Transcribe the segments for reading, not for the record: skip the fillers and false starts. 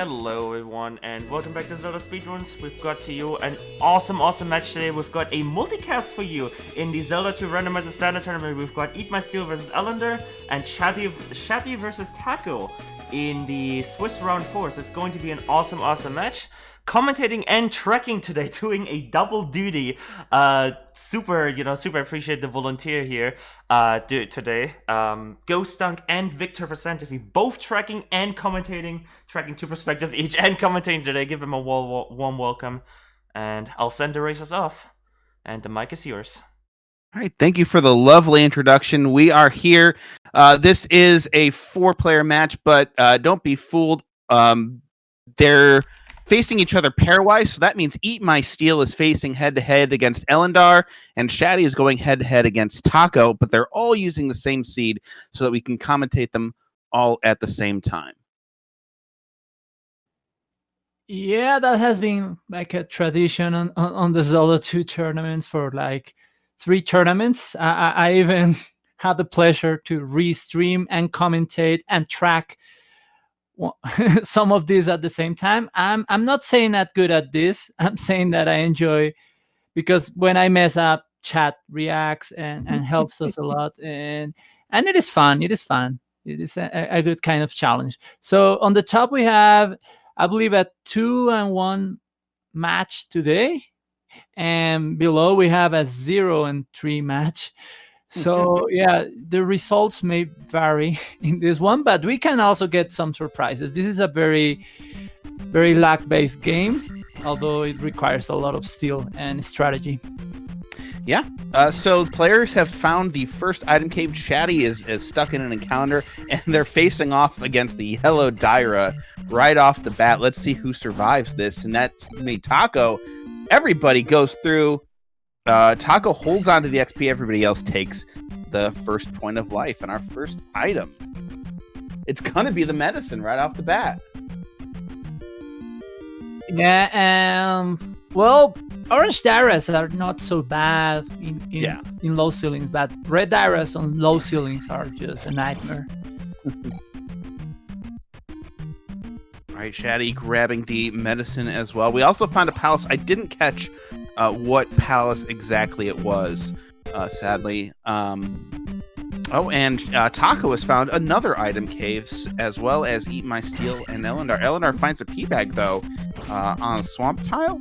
Hello everyone, and welcome back to ZeldaSpeedRuns. We've got to you an awesome match today. We've got a multicast for you in the Zelda 2 Randomizer Standard Tournament. We've got EatMySteel versus Ellendar and Shatty versus Taco in the Swiss Round 4. So it's going to be an awesome match. Commentating and tracking today, doing a double duty. Super appreciate the volunteer here today. Ghost Dunk and Victor for Scientific, both tracking and commentating, tracking two perspective each and commentating today. Give them a warm welcome, and I'll send the races off. And the mic is yours. All right, thank you for the lovely introduction. We are here. This is a 4-player match, but don't be fooled. They're facing each other pairwise, so that means EatMySteel is facing head-to-head against Ellendar, and Shatty is going head-to-head against Taco, but they're all using the same seed so that we can commentate them all at the same time. Yeah, that has been like a tradition on the Zelda 2 tournaments for like 3 tournaments. I even had the pleasure to re-stream and commentate and track some of these at the same time. I'm not saying that good at this. I'm saying that I enjoy, because when I mess up, chat reacts and helps us a lot, and it is fun. It is a good kind of challenge. So on the top we have, I believe, a 2-1 match today, and below we have a 0-3 match. So yeah, the results may vary in this one, but we can also get some surprises. This is a very, very luck-based game, although it requires a lot of skill and strategy. Yeah. So players have found the first item cave. Shatty is stuck in an encounter, and they're facing off against the yellow Dyra right off the bat. Let's see who survives this, and that's me, Taco. Everybody goes through. Taco holds on to the XP. Everybody else takes the first point of life. And our first item, it's going to be the medicine right off the bat. Yeah, well, orange Dyras are not so bad in low ceilings, but red Dyras on low ceilings are just a nightmare. All right, Shatty grabbing the medicine as well. We also found a palace. I didn't catch what palace exactly it was, sadly. And Taco has found another item caves, as well as EatMySteel and Ellendar. Ellendar finds a pea bag, though, on a swamp tile.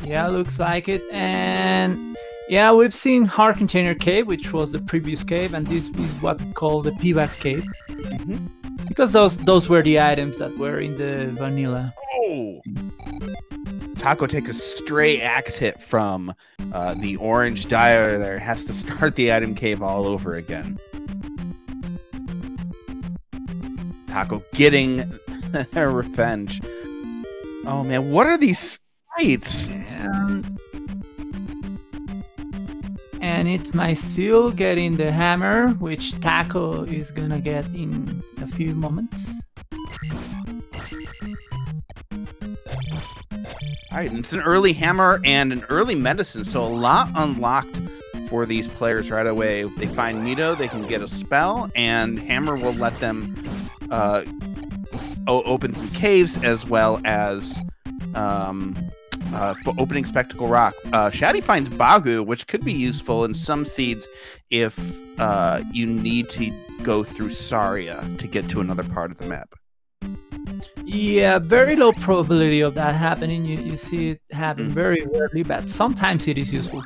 Yeah, looks like it. And yeah, we've seen Hard Container Cave, which was the previous cave, and this is what we call the pea bag cave. Mm-hmm. Because those were the items that were in the vanilla. Oh! Taco takes a stray axe hit from the orange Dyra there. Has to start the item cave all over again. Taco getting their revenge. Oh man, what are these sprites? And EatMySteel getting the hammer, which Taco is gonna get in a few moments. All right, and it's an early hammer and an early medicine, so a lot unlocked for these players right away. If they find Mito, they can get a spell, and hammer will let them open some caves, as well as opening Spectacle Rock. Shatty finds Bagu, which could be useful in some seeds if you need to go through Saria to get to another part of the map. Yeah, very low probability of that happening. You see it happen very rarely, but sometimes it is useful.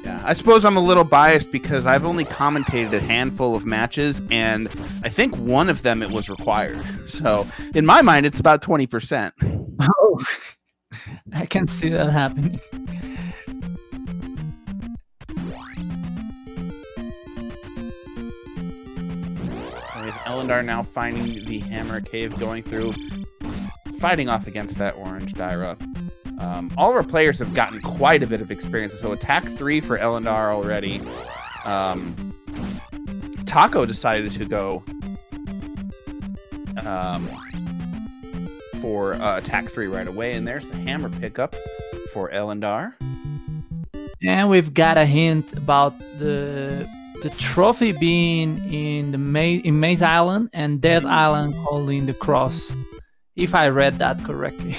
Yeah, I suppose I'm a little biased because I've only commentated a handful of matches, and I think one of them it was required. So in my mind, it's about 20%. Oh, I can see that happening. Ellendar now finding the hammer cave, going through, fighting off against that orange Dyra. All of our players have gotten quite a bit of experience. So attack 3 for Ellendar already. Taco decided to go for attack 3 right away, and there's the hammer pickup for Ellendar. And we've got a hint about the the trophy being in the Maze Island and Death Island holding the cross, if I read that correctly.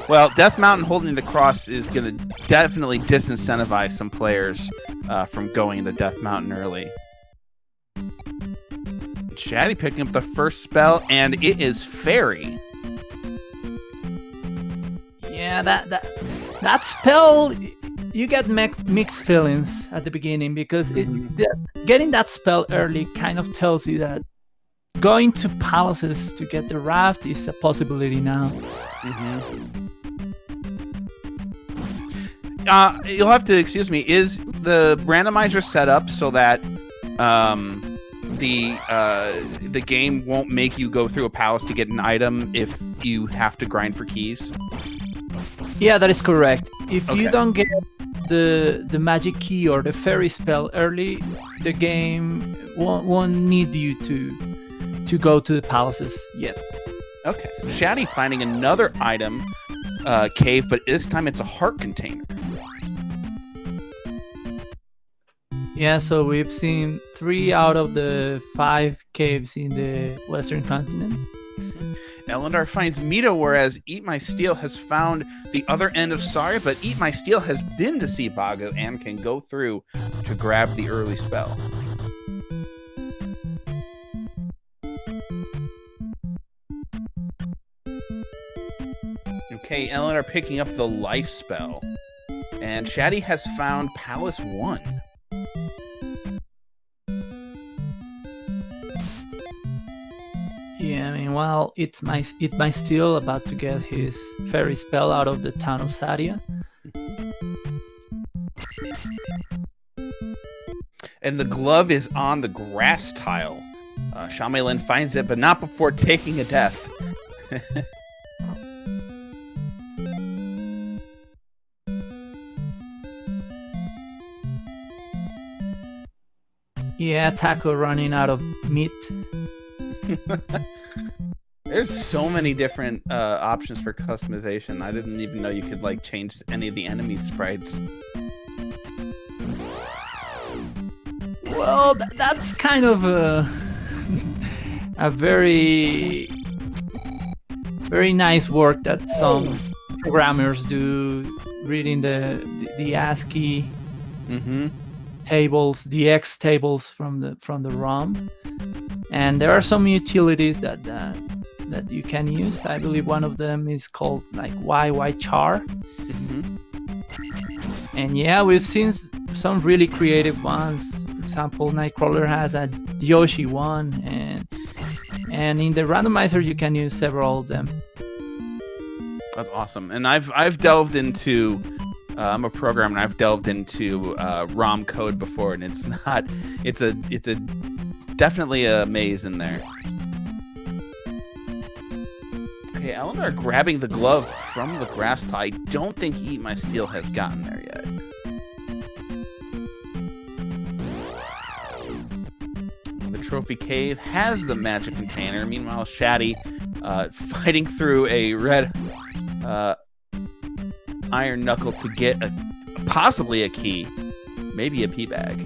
Well, Death Mountain holding the cross is going to definitely disincentivize some players from going to Death Mountain early. Shatty picking up the first spell, and it is Fairy. Yeah, that spell, you get mixed feelings at the beginning, because getting that spell early kind of tells you that going to palaces to get the raft is a possibility now. You'll have to excuse me. Is the randomizer set up so that the game won't make you go through a palace to get an item if you have to grind for keys? Yeah, that is correct. If you don't get the magic key or the fairy spell early, the game won't need you to go to the palaces yet. Okay. Shatty finding another item cave, but this time it's a heart container. Yeah, so we've seen 3 out of the 5 caves in the Western continent. Ellendar finds Mito, whereas EatMySteel has found the other end of Saria, but EatMySteel has been to see Bagu and can go through to grab the early spell. Okay, Ellendar picking up the life spell. And Shatty has found Palace 1. Yeah, I mean, while EatMySteel about to get his fairy spell out of the town of Saria. And the glove is on the grass tile. Shamelin finds it, but not before taking a death. Yeah, Taco running out of meat. There's so many different options for customization. I didn't even know you could like change any of the enemy sprites. Well, that's kind of a very nice work that some programmers do, reading the ASCII tables, the X tables from the ROM. And there are some utilities that you can use. I believe one of them is called like YYChar. And yeah, we've seen some really creative ones. For example, Nightcrawler has a Yoshi one, and in the randomizer you can use several of them. That's awesome. And I've delved into I'm a programmer, and I've delved into ROM code before, and it's definitely a maze in there. Okay, Ellendar grabbing the glove from the grass tile. I don't think EatMySteel has gotten there yet. The trophy cave has the magic container. Meanwhile, Shatty fighting through a red iron knuckle to get possibly a key, maybe a pea bag.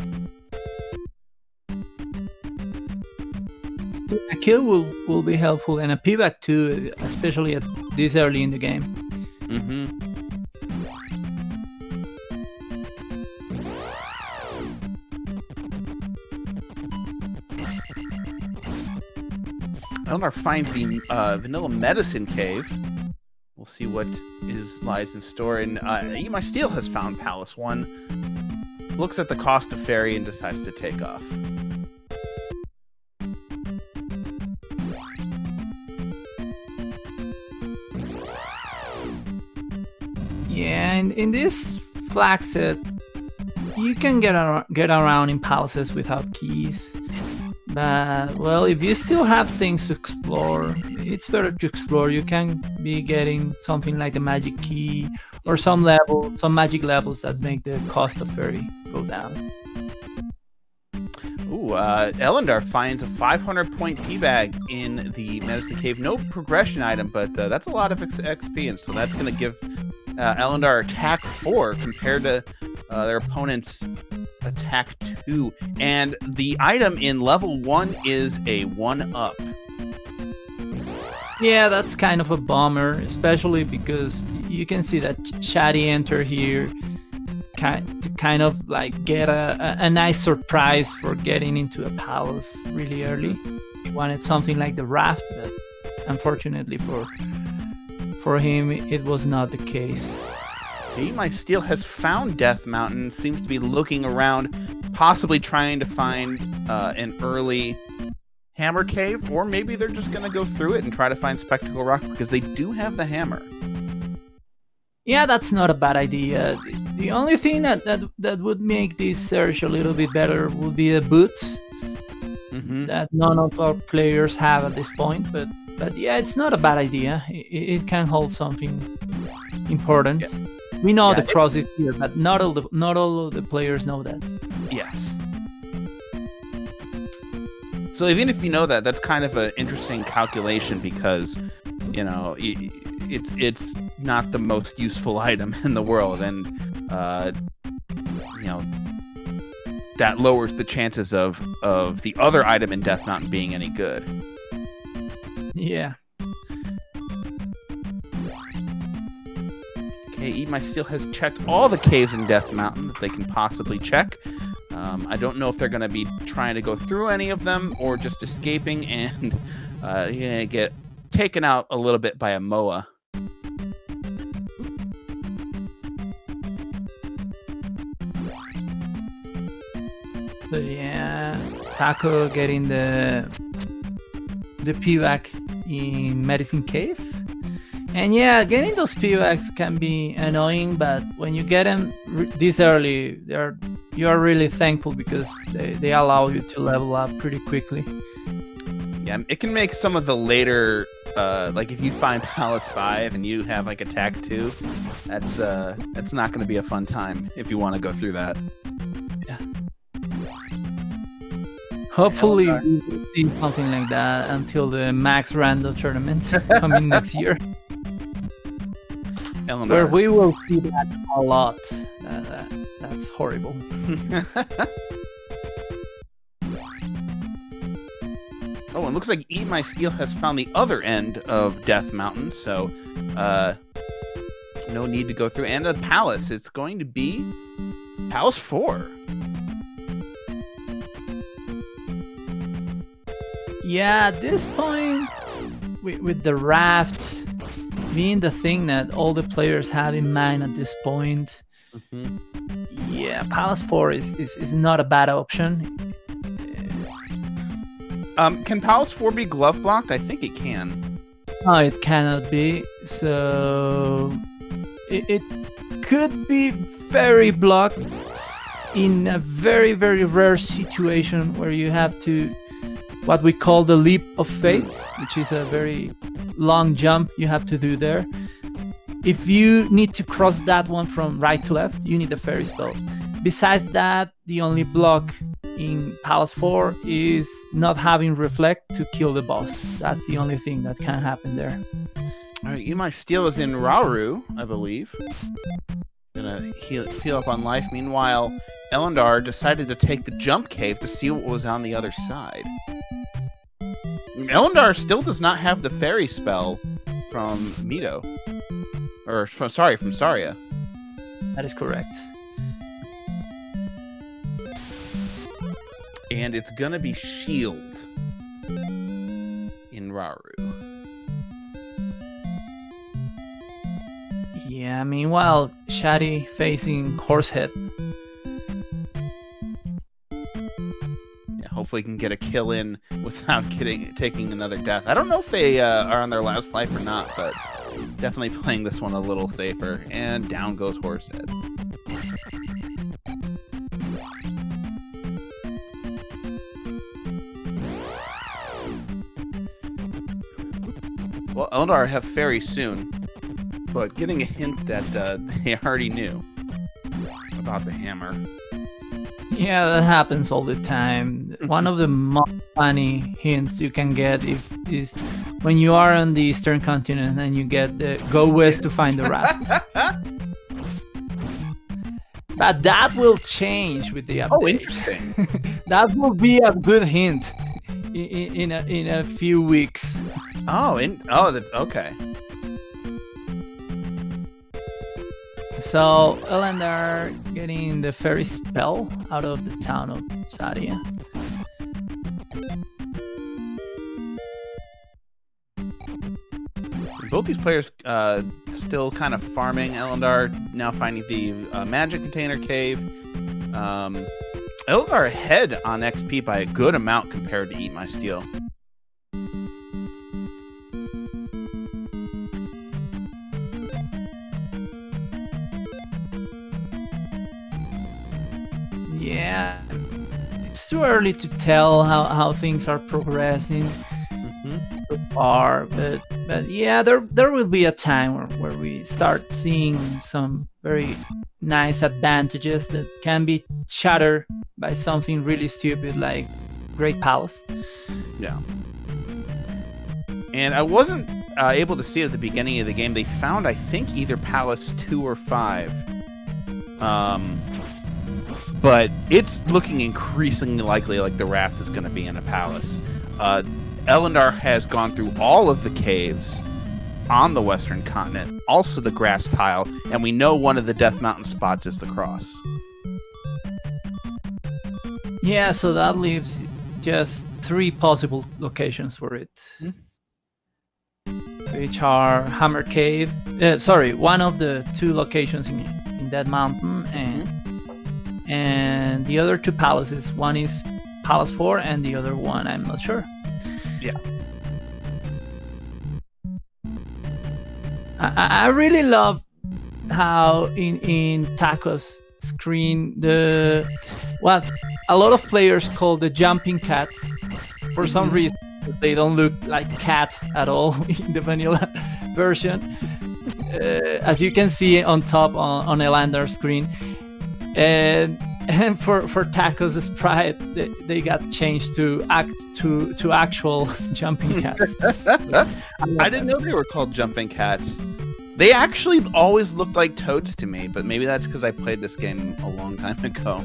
A kill will be helpful, and a pea bag too, especially at this early in the game. Ellendar finds the vanilla medicine cave. We'll see what lies in store. And EatMySteel has found Palace 1. Looks at the cost of fairy and decides to take off. Yeah, and in this flag set, you can get around in palaces without keys. But, well, if you still have things to explore, it's better to explore. You can be getting something like a magic key or some magic levels that make the cost of fairy go down. Ooh, Ellendar finds a 500-point pea bag in the medicine cave. No progression item, but that's a lot of XP, and so that's going to give Ellendar attack 4 compared to their opponent's attack 2. And the item in level 1 is a 1-up. Yeah, that's kind of a bummer, especially because you can see that Shatty enter here to kind of like get a nice surprise for getting into a palace really early. He wanted something like the raft, but unfortunately for him, it was not the case. EatMySteel has found Death Mountain, seems to be looking around, possibly trying to find an early hammer cave, or maybe they're just going to go through it and try to find Spectacle Rock because they do have the hammer. Yeah, that's not a bad idea. The only thing that would make this search a little bit better would be a boot that none of our players have at this point. But yeah, it's not a bad idea. It can hold something important. Yeah. We know the cross is here, but not all of the players know that. Yes. So even if you know that, that's kind of an interesting calculation because, you know, it's not the most useful item in the world, and you know, that lowers the chances of the other item in Death Mountain being any good. Yeah. Okay, EatMySteel has checked all the caves in Death Mountain that they can possibly check. I don't know if they're going to be trying to go through any of them or just escaping and get taken out a little bit by a Moa. So yeah, Taco getting the PVAC in Medicine Cave. And yeah, getting those PVACs can be annoying, but when you get them this early, you are really thankful because they allow you to level up pretty quickly. Yeah, it can make some of the later, like if you find Palace 5 and you have like Attack 2, that's not going to be a fun time if you want to go through that. Yeah. Hopefully we will see something like that until the Max Rando tournament coming next year. Ellendar. Where we will see that a lot. That's horrible. Oh, and looks like EatMySteel has found the other end of Death Mountain, so no need to go through. And a palace. It's going to be Palace 4. Yeah, at this point, with the raft being the thing that all the players have in mind at this point, yeah, Palace 4 is not a bad option. Can Palace 4 be glove blocked? I think it can. No, it cannot be. So it could be very blocked in a very, very rare situation where you have to, what we call the leap of faith, which is a very long jump you have to do there. If you need to cross that one from right to left, you need a fairy spell. Besides that, the only block in Palace 4 is not having Reflect to kill the boss. That's the only thing that can happen there. Alright, EatMySteel is in Rauru, I believe. Gonna heal up on life. Meanwhile, Ellendar decided to take the jump cave to see what was on the other side. Ellendar still does not have the fairy spell from Mito. Or, from Saria. That is correct. And it's gonna be Shield in Rauru. Yeah, meanwhile, Shatty facing Horsehead. Yeah, hopefully he can get a kill in without taking another death. I don't know if they are on their last life or not, but definitely playing this one a little safer. And down goes Horsehead. Well, Ellendar have fairy soon, but getting a hint that they already knew about the hammer. Yeah, that happens all the time. One of the most funny hints you can get is when you are on the Eastern continent and you get the go west to find the raft. But that will change with the update. Oh, interesting. That will be a good hint in a few weeks. That's okay. So Ellendar getting the fairy spell out of the town of Sadia. Both these players still kind of farming. Ellendar now finding the magic container cave. Ellendar ahead on XP by a good amount compared to EatMySteel. Yeah, it's too early to tell how things are progressing so far, but yeah, there will be a time where we start seeing some very nice advantages that can be shattered by something really stupid like Great Palace. Yeah. And I wasn't able to see it at the beginning of the game. They found, I think, either Palace 2 or 5. But it's looking increasingly likely like the raft is going to be in a palace. Ellendar has gone through all of the caves on the western continent, also the grass tile, and we know one of the Death Mountain spots is the cross. Yeah, so that leaves just 3 possible locations for it. Which are Hammer Cave, one of the 2 locations in Dead Mountain, and the other 2 palaces. One is Palace 4 and the other one I'm not sure. Yeah. I really love how in Taco's screen what a lot of players call the jumping cats. For some reason they don't look like cats at all in the vanilla version. As you can see on top on Ellendar's screen. And for Taco's sprite, they got changed to actual jumping cats. I didn't know they were called jumping cats. They actually always looked like toads to me, but maybe that's because I played this game a long time ago.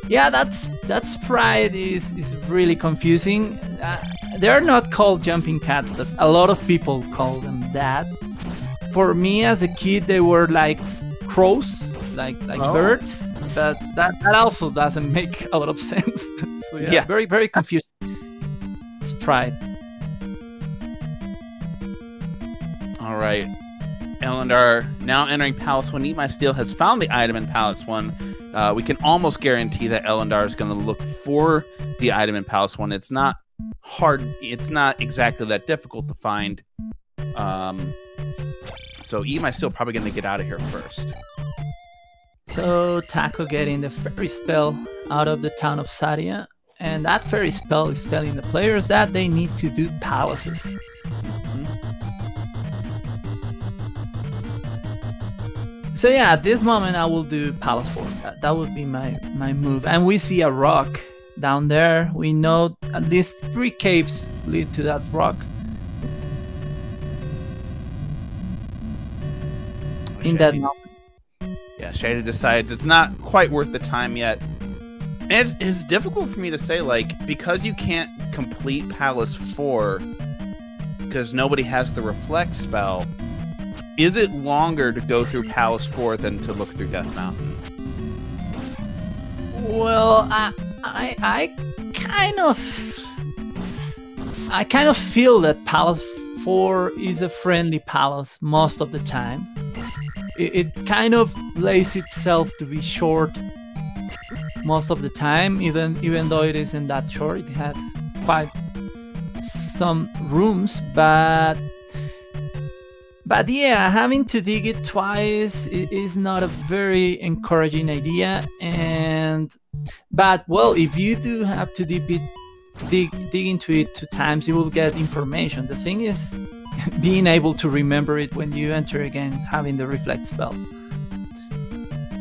Yeah, that sprite is really confusing. They're not called jumping cats, but a lot of people call them that. For me as a kid, they were like crows, like birds. But that also doesn't make a lot of sense. So yeah, very, very confusing sprite. All right. Ellendar now entering Palace 1. EatMySteel has found the item in Palace 1. We can almost guarantee that Ellendar is going to look for the item in Palace 1. It's not hard. It's not exactly that difficult to find. So EatMySteel probably going to get out of here first. So Taco getting the fairy spell out of the town of Sadia, and that fairy spell is telling the players that they need to do palaces. So yeah, at this moment I will do Palace 4. That would be my move. And we see a rock down there. We know at least 3 caves lead to that rock. In that mountain. Yeah, Shady decides it's not quite worth the time yet. And it's difficult for me to say, like, because you can't complete Palace 4 because nobody has the Reflect spell, is it longer to go through Palace 4 than to look through Death Mountain? Well, I kind of feel that Palace 4 is a friendly palace most of the time. It kind of lays itself to be short most of the time, even though it isn't that short. It has quite some rooms, but yeah, having to dig it twice is not a very encouraging idea. But well, if you do have to dig into it 2 times, you will get information. The thing is being able to remember it when you enter again, having the Reflect spell.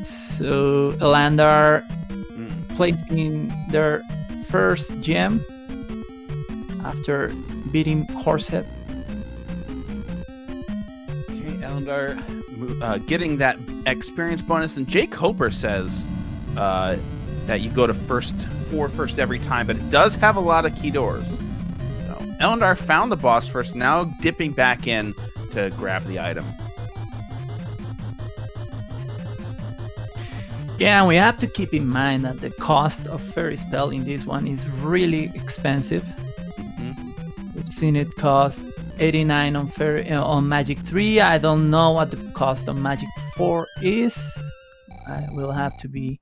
So Ellendar placing their first gem after beating Horsehead. Okay, Ellendar getting that experience bonus. And Jake Hopper says that you go to first every time, but it does have a lot of key doors. So Ellendar found the boss first, now dipping back in to grab the item. Yeah, and we have to keep in mind that the cost of Fairy Spell in this one is really expensive. We've seen it cost 89 on Magic 3. I don't know what the cost on Magic 4 is. I will have to be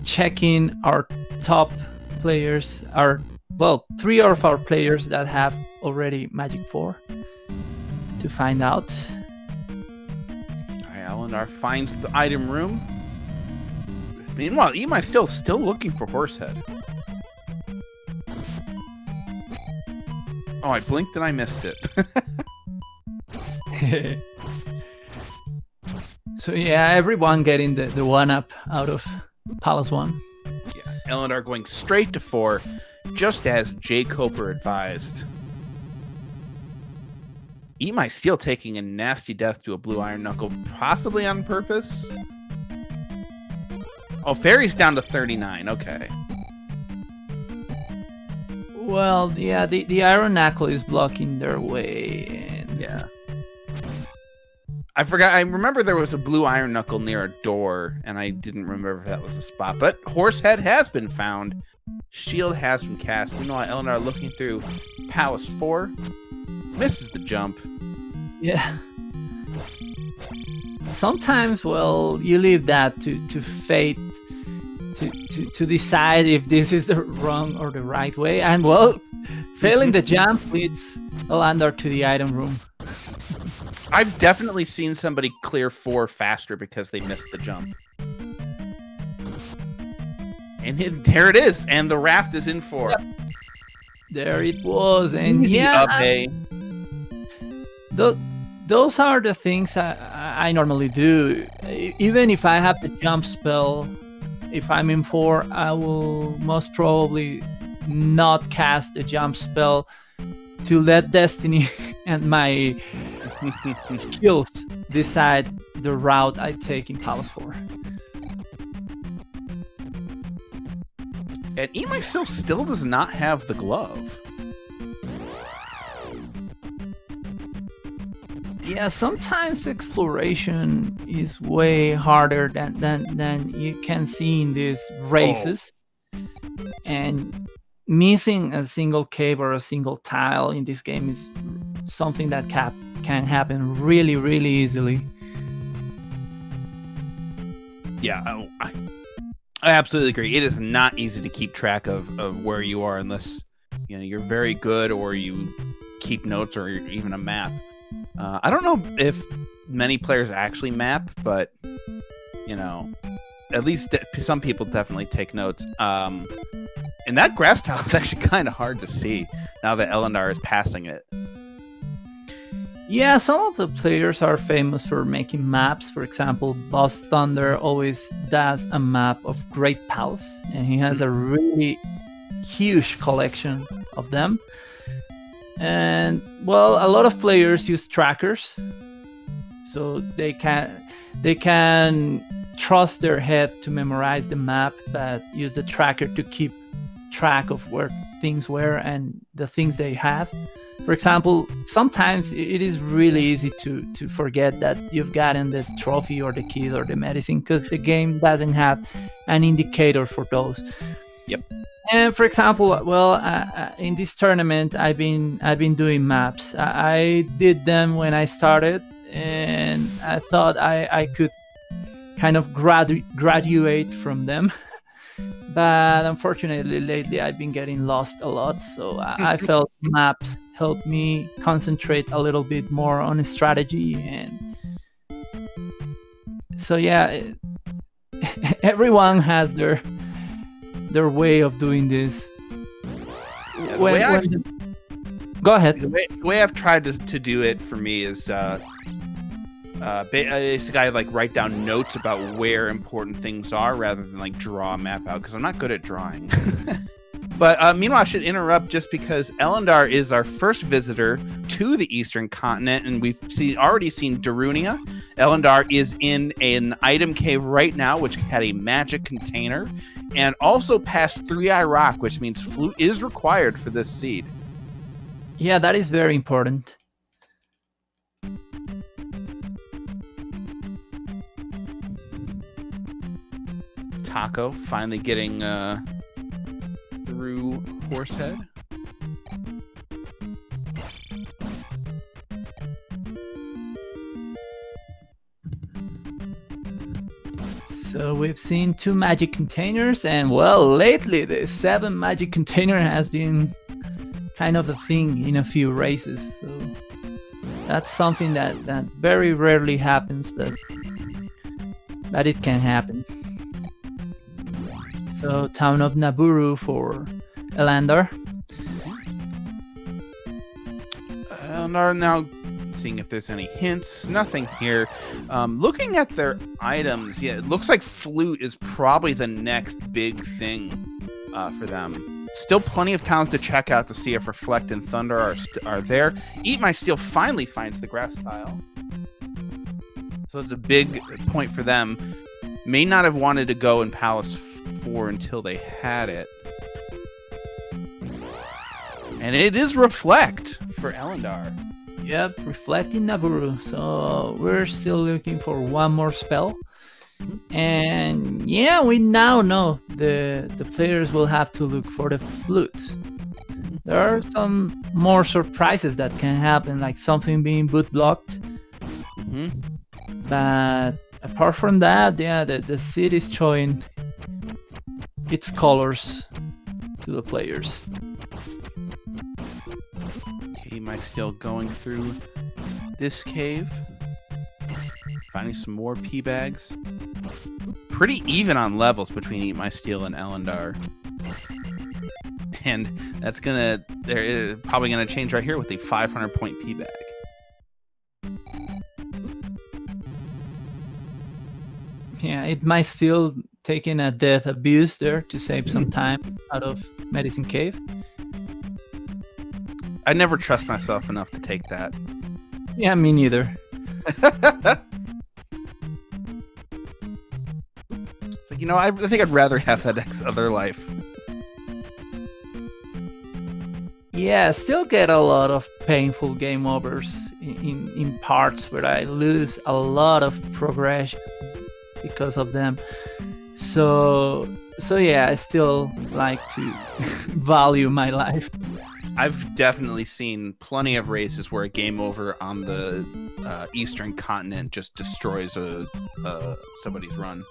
checking our top players, three of our players that have already Magic 4 to find out. Ellendar finds the item room. Meanwhile, EatMySteel still looking for Horsehead. Oh, I blinked and I missed it. So yeah, everyone getting the 1-up out of Palace 1. Yeah, Ellendar going straight to 4, just as Jake Hopper advised. EatMySteel taking a nasty death to a blue iron knuckle, possibly on purpose. Oh, Fairy's down to 39. Okay. Well, yeah, the iron knuckle is blocking their way. And... yeah. I forgot. I remember there was a blue iron knuckle near a door, and I didn't remember if that was a spot. But Horsehead has been found. Shield has been cast. Meanwhile, Ellendar looking through Palace 4. Misses the jump. Yeah. Sometimes, well, you leave that to fate to decide if this is the wrong or the right way. And, well, failing the jump leads Ellendar to the item room. I've definitely seen somebody clear 4 faster because they missed the jump. And there it is. And the raft is in 4. Yep. There it was. And easy yeah. Up, hey. Those are the things I normally do. Even if I have the jump spell, if I'm in 4, I will most probably not cast a jump spell to let Destiny and my skills decide the route I take in Palace 4. And EatMySteel still does not have the glove. Yeah, sometimes exploration is way harder than you can see in these races. And missing a single cave or a single tile in this game is something that can happen really, really easily. Yeah, I absolutely agree. It is not easy to keep track of where you are unless you're very good or you keep notes or even a map. I don't know if many players actually map, but at least some people definitely take notes. And that grass tile is actually kind of hard to see now that Ellendar is passing it. Yeah, some of the players are famous for making maps. For example, Boss Thunder always does a map of Great Palace, and he has a really huge collection of them. And well, a lot of players use trackers, so they can trust their head to memorize the map, but use the tracker to keep track of where things were and the things they have. For example, sometimes it is really easy to forget that you've gotten the trophy or the key or the medicine because the game doesn't have an indicator for those. Yep. And for example, well, in this tournament, I've been doing maps. I did them when I started, and I thought I could kind of graduate from them. But unfortunately, lately I've been getting lost a lot. So I felt maps helped me concentrate a little bit more on strategy, and so yeah, everyone has their way of doing this. Yeah, go ahead. The way I've tried to do it for me is basically I write down notes about where important things are rather than draw a map out because I'm not good at drawing. But meanwhile, I should interrupt just because Ellendar is our first visitor to the Eastern Continent, and we've already seen Darunia. Ellendar is in an item cave right now, which had a magic container, and also past Three-Eye Rock, which means flute is required for this seed. Yeah, that is very important. Taco finally getting through Horsehead. So we've seen 2 magic containers, and well, lately the 7 magic container has been kind of a thing in a few races. So that's something that very rarely happens, but it can happen. So Town of Naburu for Ellendar. Ellendar now seeing if there's any hints. Nothing here. Looking at their items, yeah, it looks like flute is probably the next big thing for them. Still plenty of towns to check out to see if Reflect and Thunder are there. EatMySteel finally finds the grass tile. So it's a big point for them. May not have wanted to go in Palace 4 until they had it. And it is Reflect for Ellendar. Yep, Reflecting Naburu. So we're still looking for one more spell. And yeah, we now know the players will have to look for the flute. There are some more surprises that can happen, like something being boot blocked. But apart from that, yeah, the seed is showing its colors to the players. Okay, am I still going through this cave? Finding some more P bags. Pretty even on levels between EatMySteel and Ellendar. And that's they're probably gonna change right here with a 500 point P bag. Yeah, EatMySteel taking a death abuse there to save some time out of Medicine Cave. I never trust myself enough to take that. Yeah, me neither. It's like, I think I'd rather have that other life. Yeah, still get a lot of painful game overs in parts where I lose a lot of progression because of them. So yeah, I still like to value my life. I've definitely seen plenty of races where a game over on the Eastern Continent just destroys somebody's run.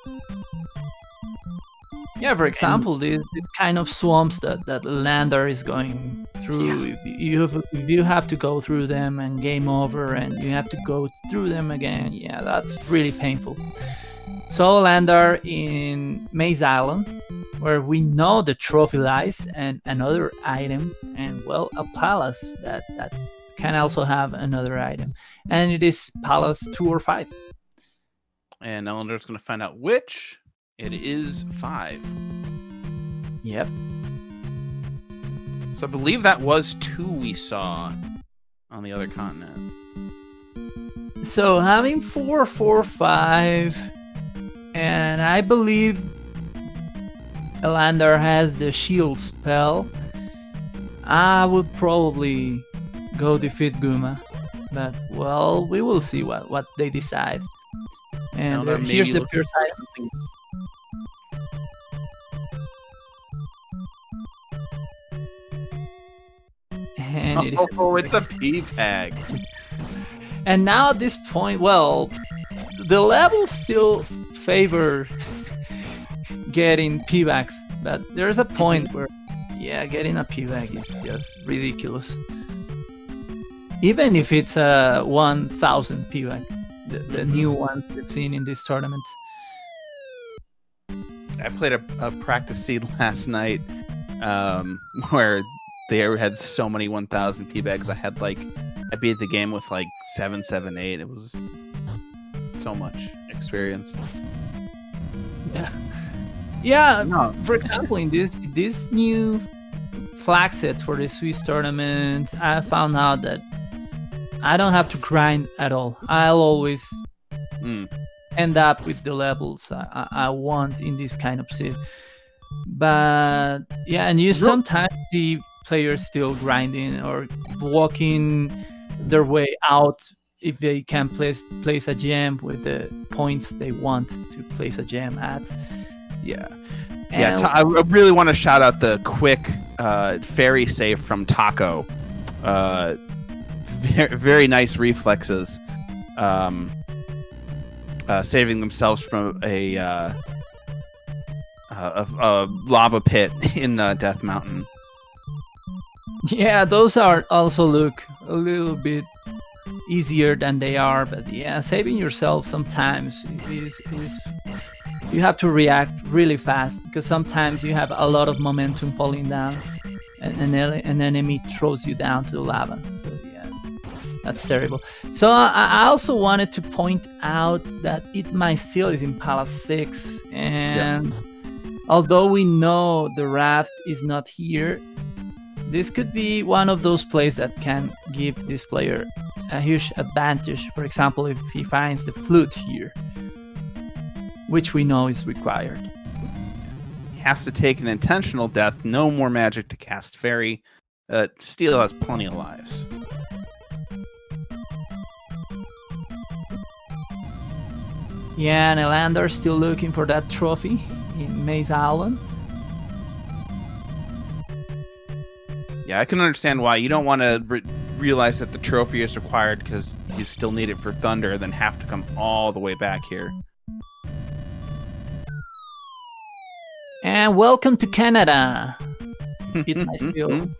Yeah, for example, these kind of swamps that Ellendar is going through, if you have to go through them and game over and you have to go through them again, yeah, that's really painful. So Ellendar in Maze Island, where we know the trophy lies, and another item, and well, a palace that can also have another item, and it is Palace 2 or 5. And Ellendar's going to find out which. It is 5. Yep. So I believe that was 2 we saw on the other continent. So having 4, 4, 5, and I believe Ellendar has the shield spell, I would probably go defeat Guma. But, well, we will see what they decide. And here's the pure title. And it is it's a P bag. And now at this point, well, the levels still favor getting P-bags, but there's a point where, yeah, getting a P-bag is just ridiculous. Even if it's a 1,000 P-bag, the new one we've seen in this tournament. I played a practice seed last night where they had so many 1,000 P-bags. I beat the game with 7, 7, 8. It was so much experience. Yeah. Yeah, no. For example, in this new flagged it for the Swiss tournament, I found out that I don't have to grind at all. I'll always end up with the levels I want in this kind of civ. But yeah, and you sometimes see players still grinding or walking their way out if they can place a gem with the points they want to place a gem at. Yeah. I really want to shout out the quick fairy save from Taco. Very, very nice reflexes. Saving themselves from a lava pit in Death Mountain. Yeah, those are also look a little bit easier than they are, but yeah, saving yourself sometimes is you have to react really fast, because sometimes you have a lot of momentum falling down and an enemy throws you down to the lava. So yeah, that's terrible. So I also wanted to point out that EatMySteel is in Palace 6, and although we know the raft is not here, this could be one of those plays that can give this player a huge advantage. For example, if he finds the flute here, which we know is required. He has to take an intentional death. No more magic to cast fairy. Steel has plenty of lives. Yeah, and Ellendar still looking for that trophy in Maze Island. Yeah, I can understand why you don't want to realize that the trophy is required, because you still need it for Thunder, then have to come all the way back here. And welcome to Canada. EatMySteel.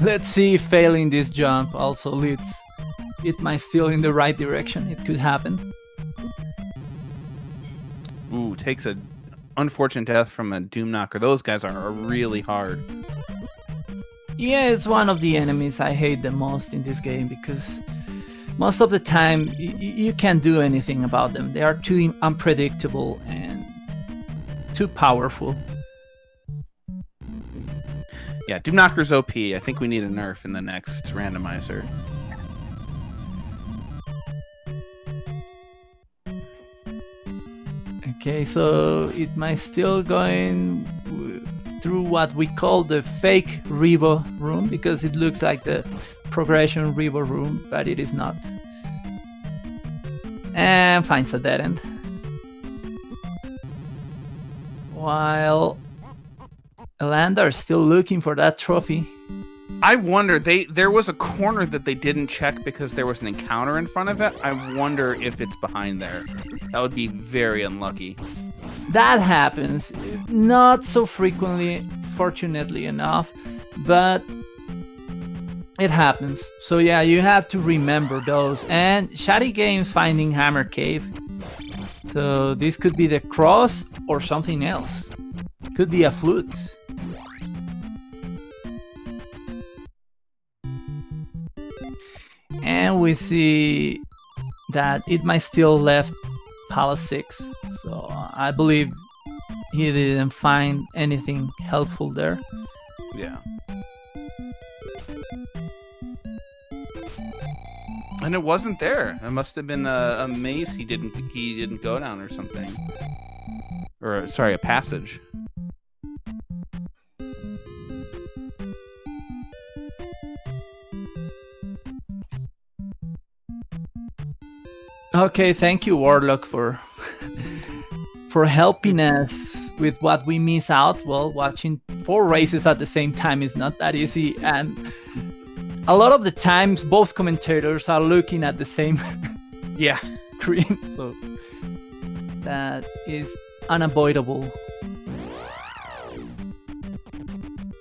Let's see if failing this jump also leads EatMySteel in the right direction. It could happen. Ooh, takes a unfortunate death from a Doom Knocker. Those guys are really hard. Yeah, it's one of the enemies I hate the most in this game, because most of the time you can't do anything about them. They are too unpredictable and too powerful. Yeah, Doom Knocker's OP. I think we need a nerf in the next randomizer. Okay, so EatMySteel going through what we call the fake Revo room, because it looks like the progression Revo room, but it is not. And finds a dead end. While Ellendar is still looking for that trophy. I wonder, there was a corner that they didn't check because there was an encounter in front of it. I wonder if it's behind there. That would be very unlucky. That happens. Not so frequently, fortunately enough, but it happens. So yeah, you have to remember those. And Shatty Games finding Hammer Cave. So this could be the cross or something else. Could be a flute. And we see that EatMySteel left Palace 6. So I believe he didn't find anything helpful there. Yeah. And it wasn't there. It must have been a maze he didn't go down or something. Or sorry, a passage. Okay, thank you, Warlock, for helping us with what we miss out. Well, watching 4 races at the same time is not that easy, and a lot of the times both commentators are looking at the same screen, so that is unavoidable.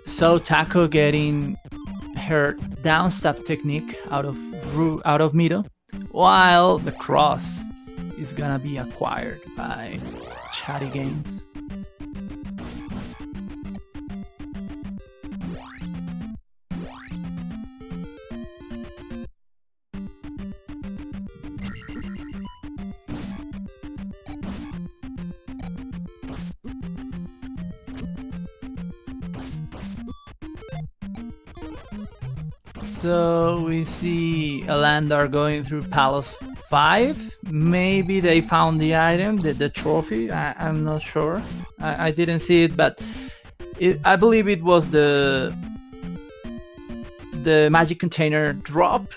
So Taco getting her downstab technique out of Mido, while the cross is gonna be acquired by Shatty Games. So we see Ellendar going through Palace 5. Maybe they found the item, the trophy. I'm not sure. I didn't see it, but I believe it was the magic container drop.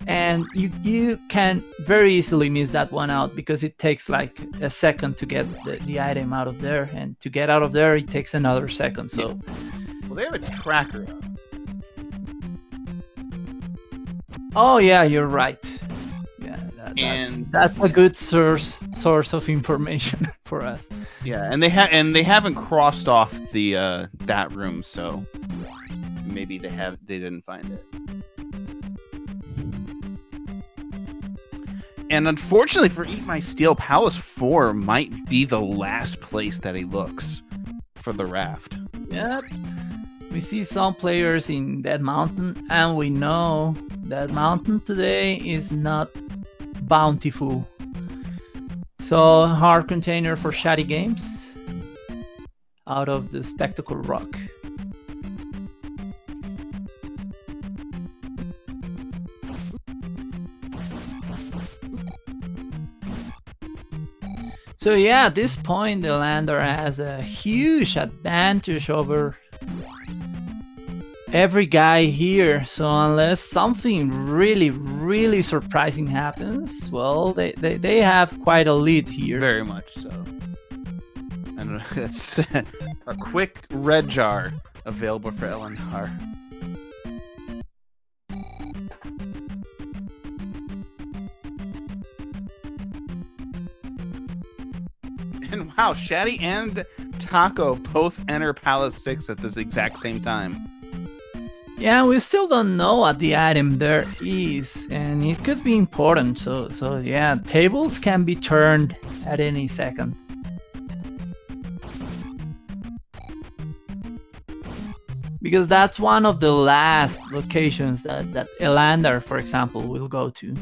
And you can very easily miss that one out because it takes like a second to get the item out of there. And to get out of there, it takes another second. So, Well, they have a tracker up. oh yeah, you're right. Yeah, that's a good source of information for us. Yeah, and they haven't crossed off the that room, so maybe they didn't find it. And unfortunately for EatMySteel, Palace 4 might be the last place that he looks for the raft. Yep. We see some players in that mountain, and we know that mountain today is not bountiful. So, hard container for Shatty Games out of the Spectacle Rock. So yeah, at this point, the Ellendar has a huge advantage over every guy here. So unless something really, really surprising happens, well, they have quite a lead here. Very much so. And it's a quick red jar available for Ellendar. And wow, Shatty and Taco both enter Palace 6 at this exact same time. Yeah, we still don't know what the item there is, and it could be important. So yeah, tables can be turned at any second. Because that's one of the last locations that Ellendar, for example, will go to.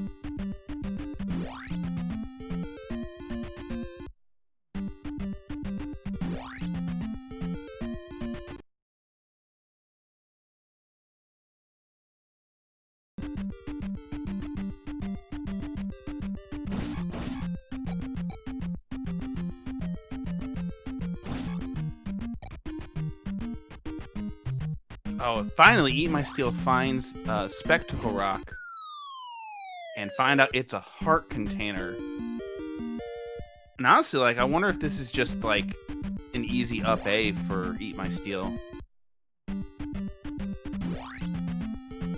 Oh, finally, EatMySteel finds Spectacle Rock and find out it's a heart container. And honestly, like, I wonder if this is just like an easy up A for EatMySteel.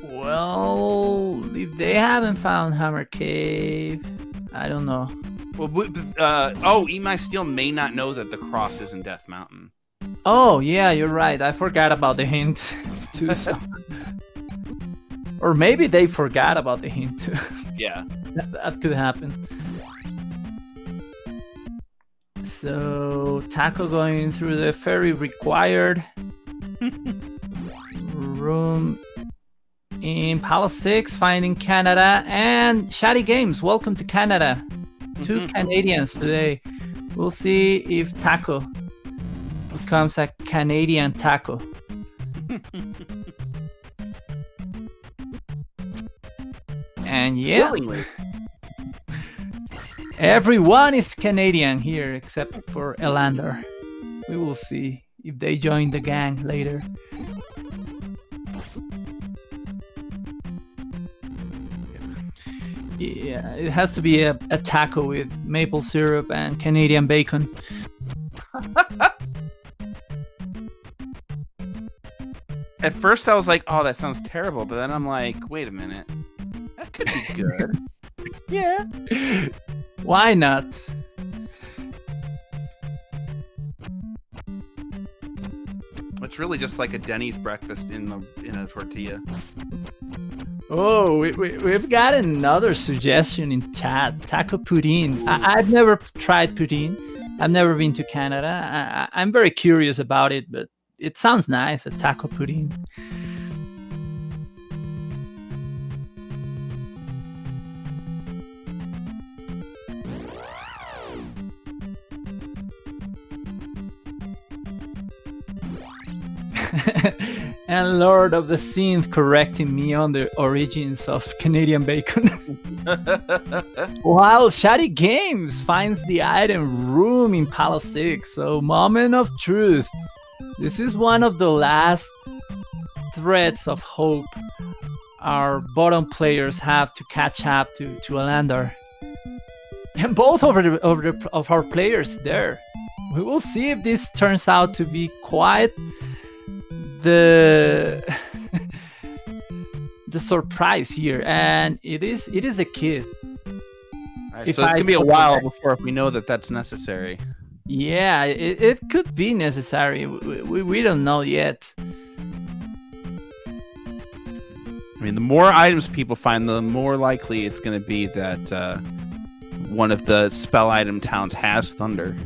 Well, if they haven't found Hammer Cave, I don't know. Well, EatMySteel may not know that the cross is in Death Mountain. Oh, yeah, you're right. I forgot about the hint too. Or maybe they forgot about the hint too. Yeah. That could happen. So, Taco going through the very required room in Palace 6, finding Canada, and Shatty Games. Welcome to Canada. 2 Canadians today. We'll see if Taco becomes a Canadian Taco. And yeah, Willingly. Everyone is Canadian here except for Ellendar. We will see if they join the gang later. Yeah, it has to be a taco with maple syrup and Canadian bacon. At first I was like, oh, that sounds terrible. But then I'm like, wait a minute. That could be good. Yeah. Why not? It's really just like a Denny's breakfast in a tortilla. Oh, we've got another suggestion in chat. Taco poutine. I've never tried poutine. I've never been to Canada. I'm very curious about it, but it sounds nice, a taco poutine. And Lord of the Synth correcting me on the origins of Canadian bacon. While Shatty Games finds the item room in Palace 6. So, moment of truth. This is one of the last threads of hope our bottom players have to catch up to Ellendar. And both of our players there. We will see if this turns out to be quite the surprise here, and it is a kid. Right, so it's gonna be a while before we know that that's necessary. Yeah, it could be necessary. We don't know yet. I mean, the more items people find, the more likely it's going to be that one of the spell item towns has thunder.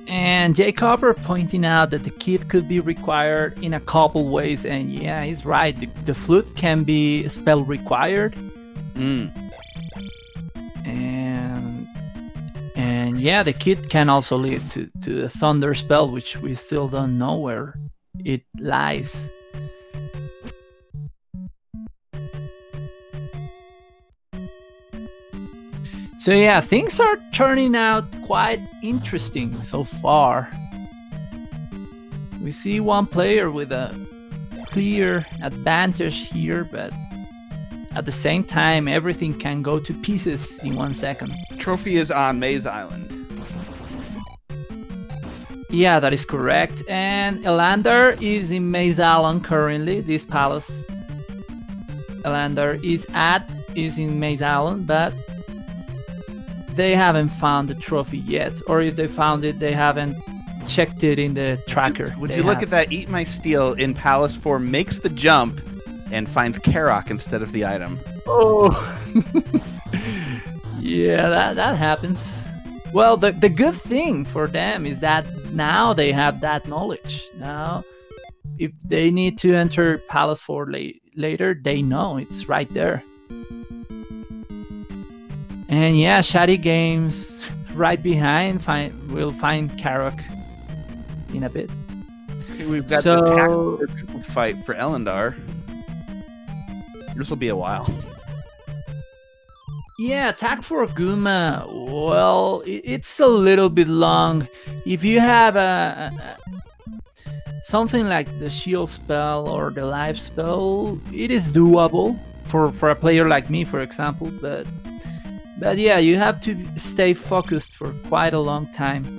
And Jay Copper pointing out that the kit could be required in a couple ways, and yeah, he's right. The flute can be spell required, and yeah, the kit can also lead to the thunder spell, which we still don't know where it lies. So yeah, things are turning out quite interesting so far. We see one player with a clear advantage here, but at the same time, everything can go to pieces in 1 second. Trophy is on Maze Island. Yeah, that is correct. And Ellendar is in Maze Island currently, this palace. Ellendar is in Maze Island, but they haven't found the trophy yet, or if they found it, they haven't checked it in the tracker. Would you look at that? EatMySteel in Palace 4 makes the jump and finds Karok instead of the item. Oh, yeah, that happens. Well, the good thing for them is that now they have that knowledge. Now, if they need to enter Palace 4 later, they know it's right there. And yeah, Shatty Games right behind will find Karok in a bit. Okay, we've got the tactical fight for Ellendar. This will be a while. Yeah, attack for Guma. Well, it's a little bit long. If you have something like the shield spell or the life spell, it is doable for a player like me, for example. But yeah, you have to stay focused for quite a long time.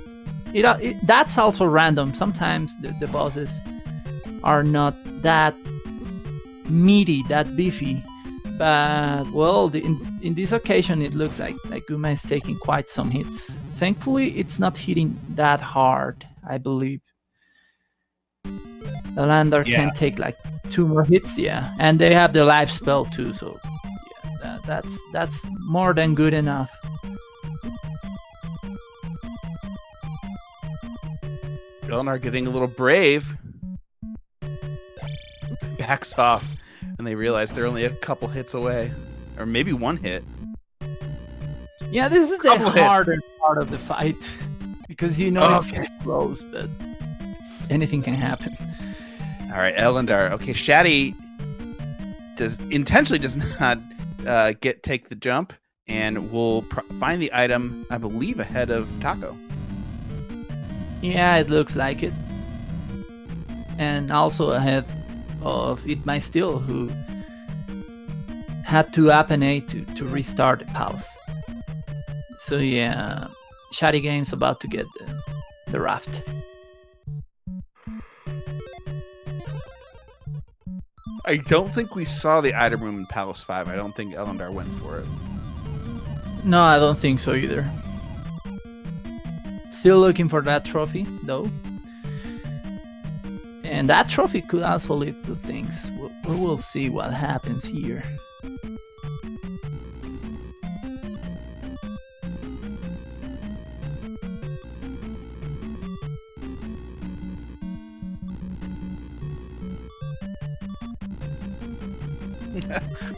That's also random. Sometimes the bosses are not that meaty, that beefy. But, well, in this occasion, it looks like Guma is taking quite some hits. Thankfully, it's not hitting that hard, I believe. Ellendar can take like 2 more hits, yeah. And they have the life spell too, so yeah, that's more than good enough. Ellendar getting a little brave. Backs off. And they realize they're only a couple hits away. Or maybe 1 hit. Yeah, this is the harder part of the fight. Because it's close, but anything can happen. Alright, Ellendar. Okay, Shatty intentionally does not take the jump. And will find the item, I believe, ahead of Taco. Yeah, it looks like it. And also ahead of EatMySteel, who had to apnea to restart the palace. So yeah, Shatty Games about to get the raft. I don't think we saw the item room in Palace 5. I don't think Ellendar went for it. No, I don't think so either. Still looking for that trophy, though. And that trophy could also lead to things. We will see what happens here.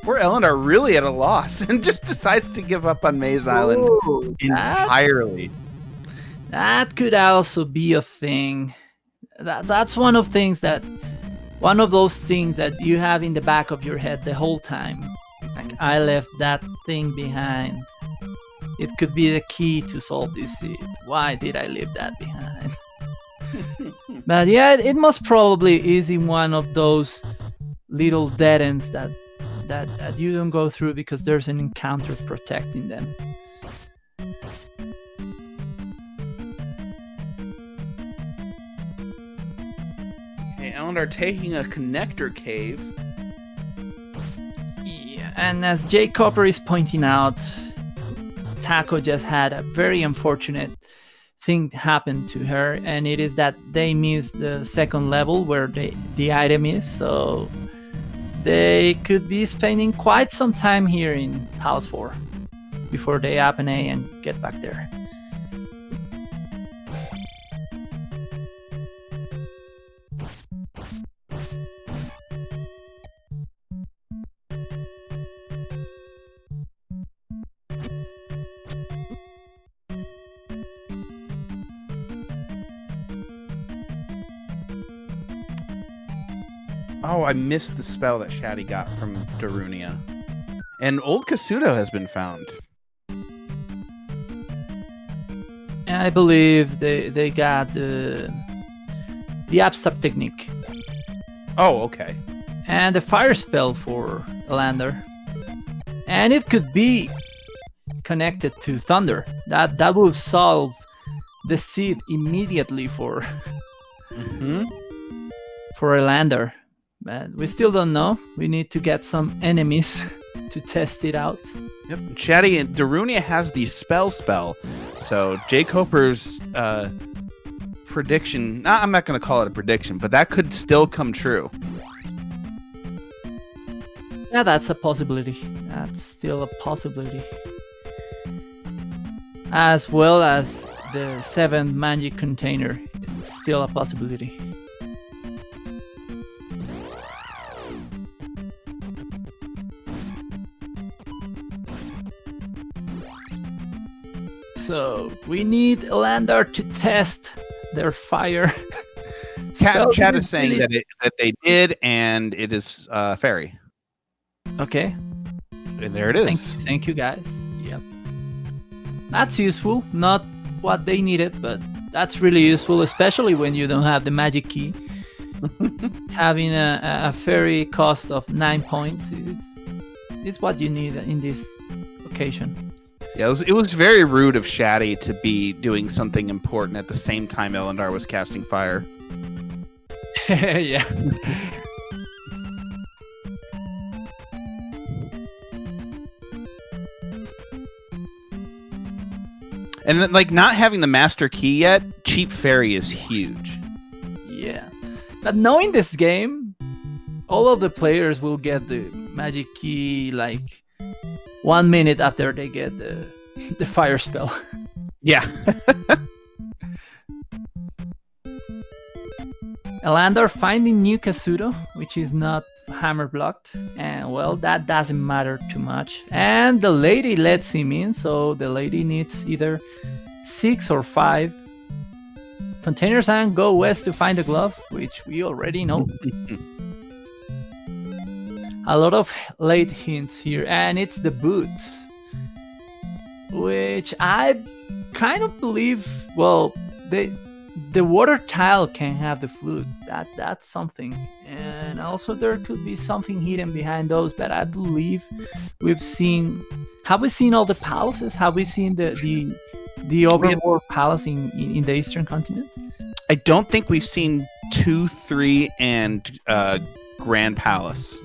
Poor Ellendar really at a loss and just decides to give up on Maze Island entirely. That could also be a thing. That's one of those things that you have in the back of your head the whole time. Like, I left that thing behind. It could be the key to solve this seed. Why did I leave that behind? But yeah, it most probably is in one of those little dead ends that you don't go through because there's an encounter protecting them. Okay, Ellendar taking a connector cave. Yeah, and as Jay Copper is pointing out, Taco just had a very unfortunate thing happen to her, and it is that they missed the second level where the item is, so they could be spending quite some time here in Palace 4 before they up an A and get back there. Oh, I missed the spell that Shatty got from Darunia. And old Kasuto has been found. And I believe they got the Abstract Technique. Oh, okay. And the Fire Spell for Ellendar. And it could be connected to Thunder. That will solve the seed immediately for Ellendar. But we still don't know. We need to get some enemies to test it out. Yep. Shatty and Darunia has the spell. So Jay Coper's prediction, I'm not going to call it a prediction, but that could still come true. Yeah, that's a possibility. That's still a possibility. As well as the 7th magic container. It's still a possibility. So we need Ellendar to test their fire. Chat is saying that they did, and it is fairy. Okay. And there it is. Thank you guys. Yep. That's useful. Not what they needed, but that's really useful, especially when you don't have the magic key. Having a fairy cost of 9 points is what you need in this occasion. Yeah, it was very rude of Shatty to be doing something important at the same time Ellendar was casting fire. Yeah. And like not having the master key yet, cheap fairy is huge. Yeah. But knowing this game, all of the players will get the magic key like 1 minute after they get the fire spell. Yeah. Ellendar finding new Kasuto, which is not hammer blocked, and well, that doesn't matter too much. And the lady lets him in, so the lady needs either 6 or 5 containers and go west to find the glove, which we already know. A lot of late hints here, and it's the boots, which I kind of believe, well, the water tile can have the flute. That's something, and also there could be something hidden behind those. But I believe we've seen. Have we seen all the palaces? Have we seen the overworld palace in the Eastern continent? I don't think we've seen 2, 3, and Grand Palace.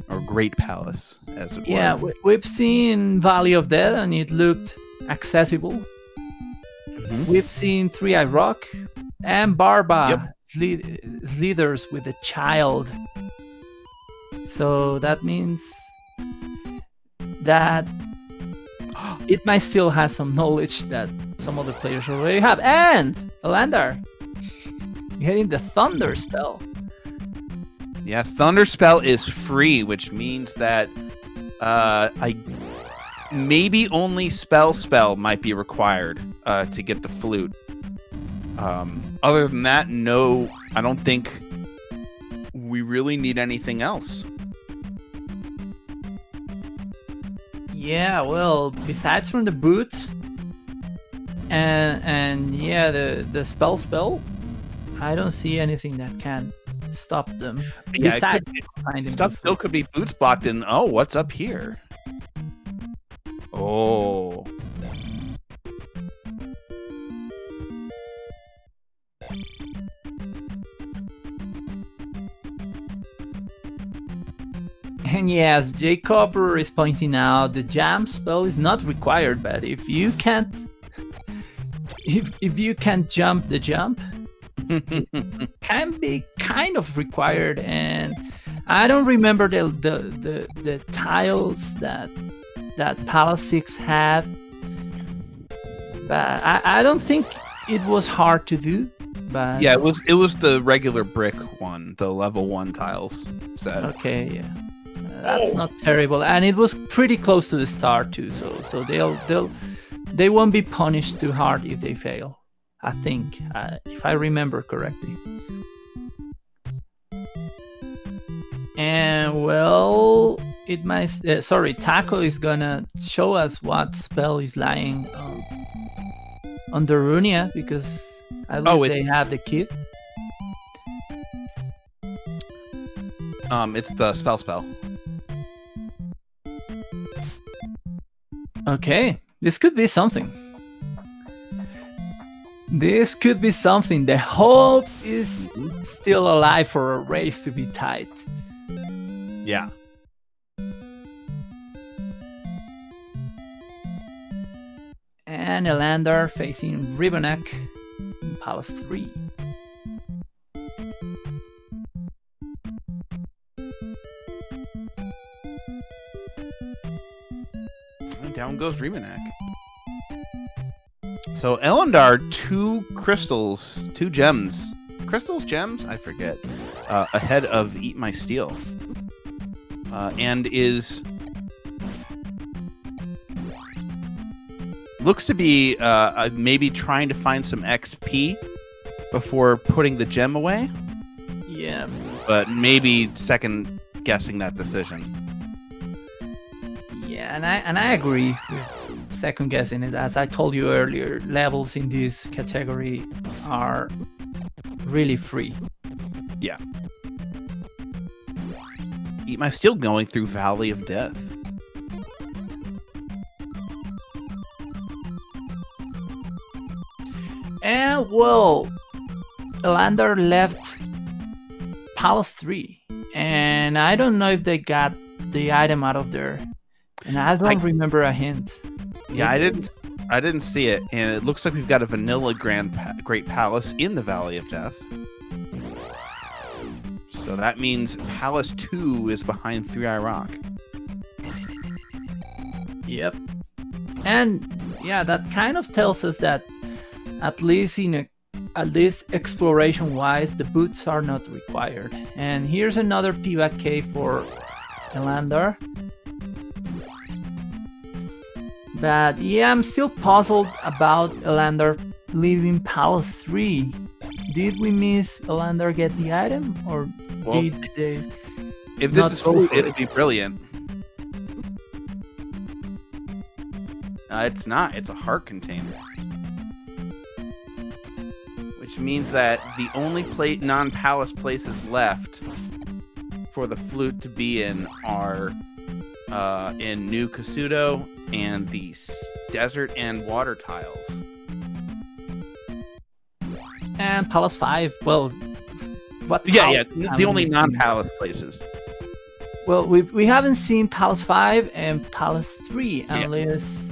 Or Great Palace, as it were. Yeah, we've seen Valley of Death, and it looked accessible. Mm-hmm. We've seen Three Eye Rock and Barba leaders with a child. So that means that EatMySteel has some knowledge that some other players already have. And Ellendar getting the Thunder spell. Yeah, Thunder Spell is free, which means that I maybe only Spell might be required to get the flute. Other than that, no, I don't think we really need anything else. Yeah, well, besides from the boot and yeah, the spell, I don't see anything that can stop them. Yeah, Besides finding stuff the still flute. could be boots blocked in. Oh, what's up here? Oh. And yes, Jacob is pointing out the jump spell is not required, but if you can't if you can't jump the jump, can be kind of required. And I don't remember the tiles that Palace 6 had, but I don't think it was hard to do. But Yeah, it was the regular brick one, the level 1 tiles set. okay, yeah. That's not terrible, and it was pretty close to the start too. So they won't be punished too hard if they fail. I think, if I remember correctly. And well, it might. Sorry, Taco is gonna show us what spell is lying on the Runia, because I believe they have the kit. It's the spell. Okay, this could be something. This could be something. The hope is still alive for a race to be tight. Yeah. And Ellendar facing Ribonek in Palace 3. And down goes Ribonek. So Ellendar, 2 crystals, 2 gems. Crystals, gems? I forget. Ahead of EatMySteel. And is... looks to be maybe trying to find some XP before putting the gem away. Yeah. But maybe second guessing that decision. Yeah, and I agree with second guessing it. As I told you earlier, levels in this category are really free. Yeah. EatMySteel going through Valley of Death. And well, Ellendar left Palace 3, and I don't know if they got the item out of there, and I don't remember a hint. Yeah, I didn't see it, and it looks like we've got a vanilla Great Palace in the Valley of Death. So that means Palace 2 is behind 3-Eye Rock. Yep. And yeah, that kind of tells us that at least exploration wise, the boots are not required. And here's another pivot cave for Ellendar. But yeah, I'm still puzzled about Ellendar leaving Palace 3. Did we miss Ellendar get the item, or did they? If this is true, it'd be brilliant. It's not. It's a heart container. Which means that the only non-palace places left for the flute to be in are in New Kasuto and the desert and water tiles. And Palace 5. Well, what? Yeah. The only non-palace places. Well, we haven't seen Palace 5 and Palace 3 unless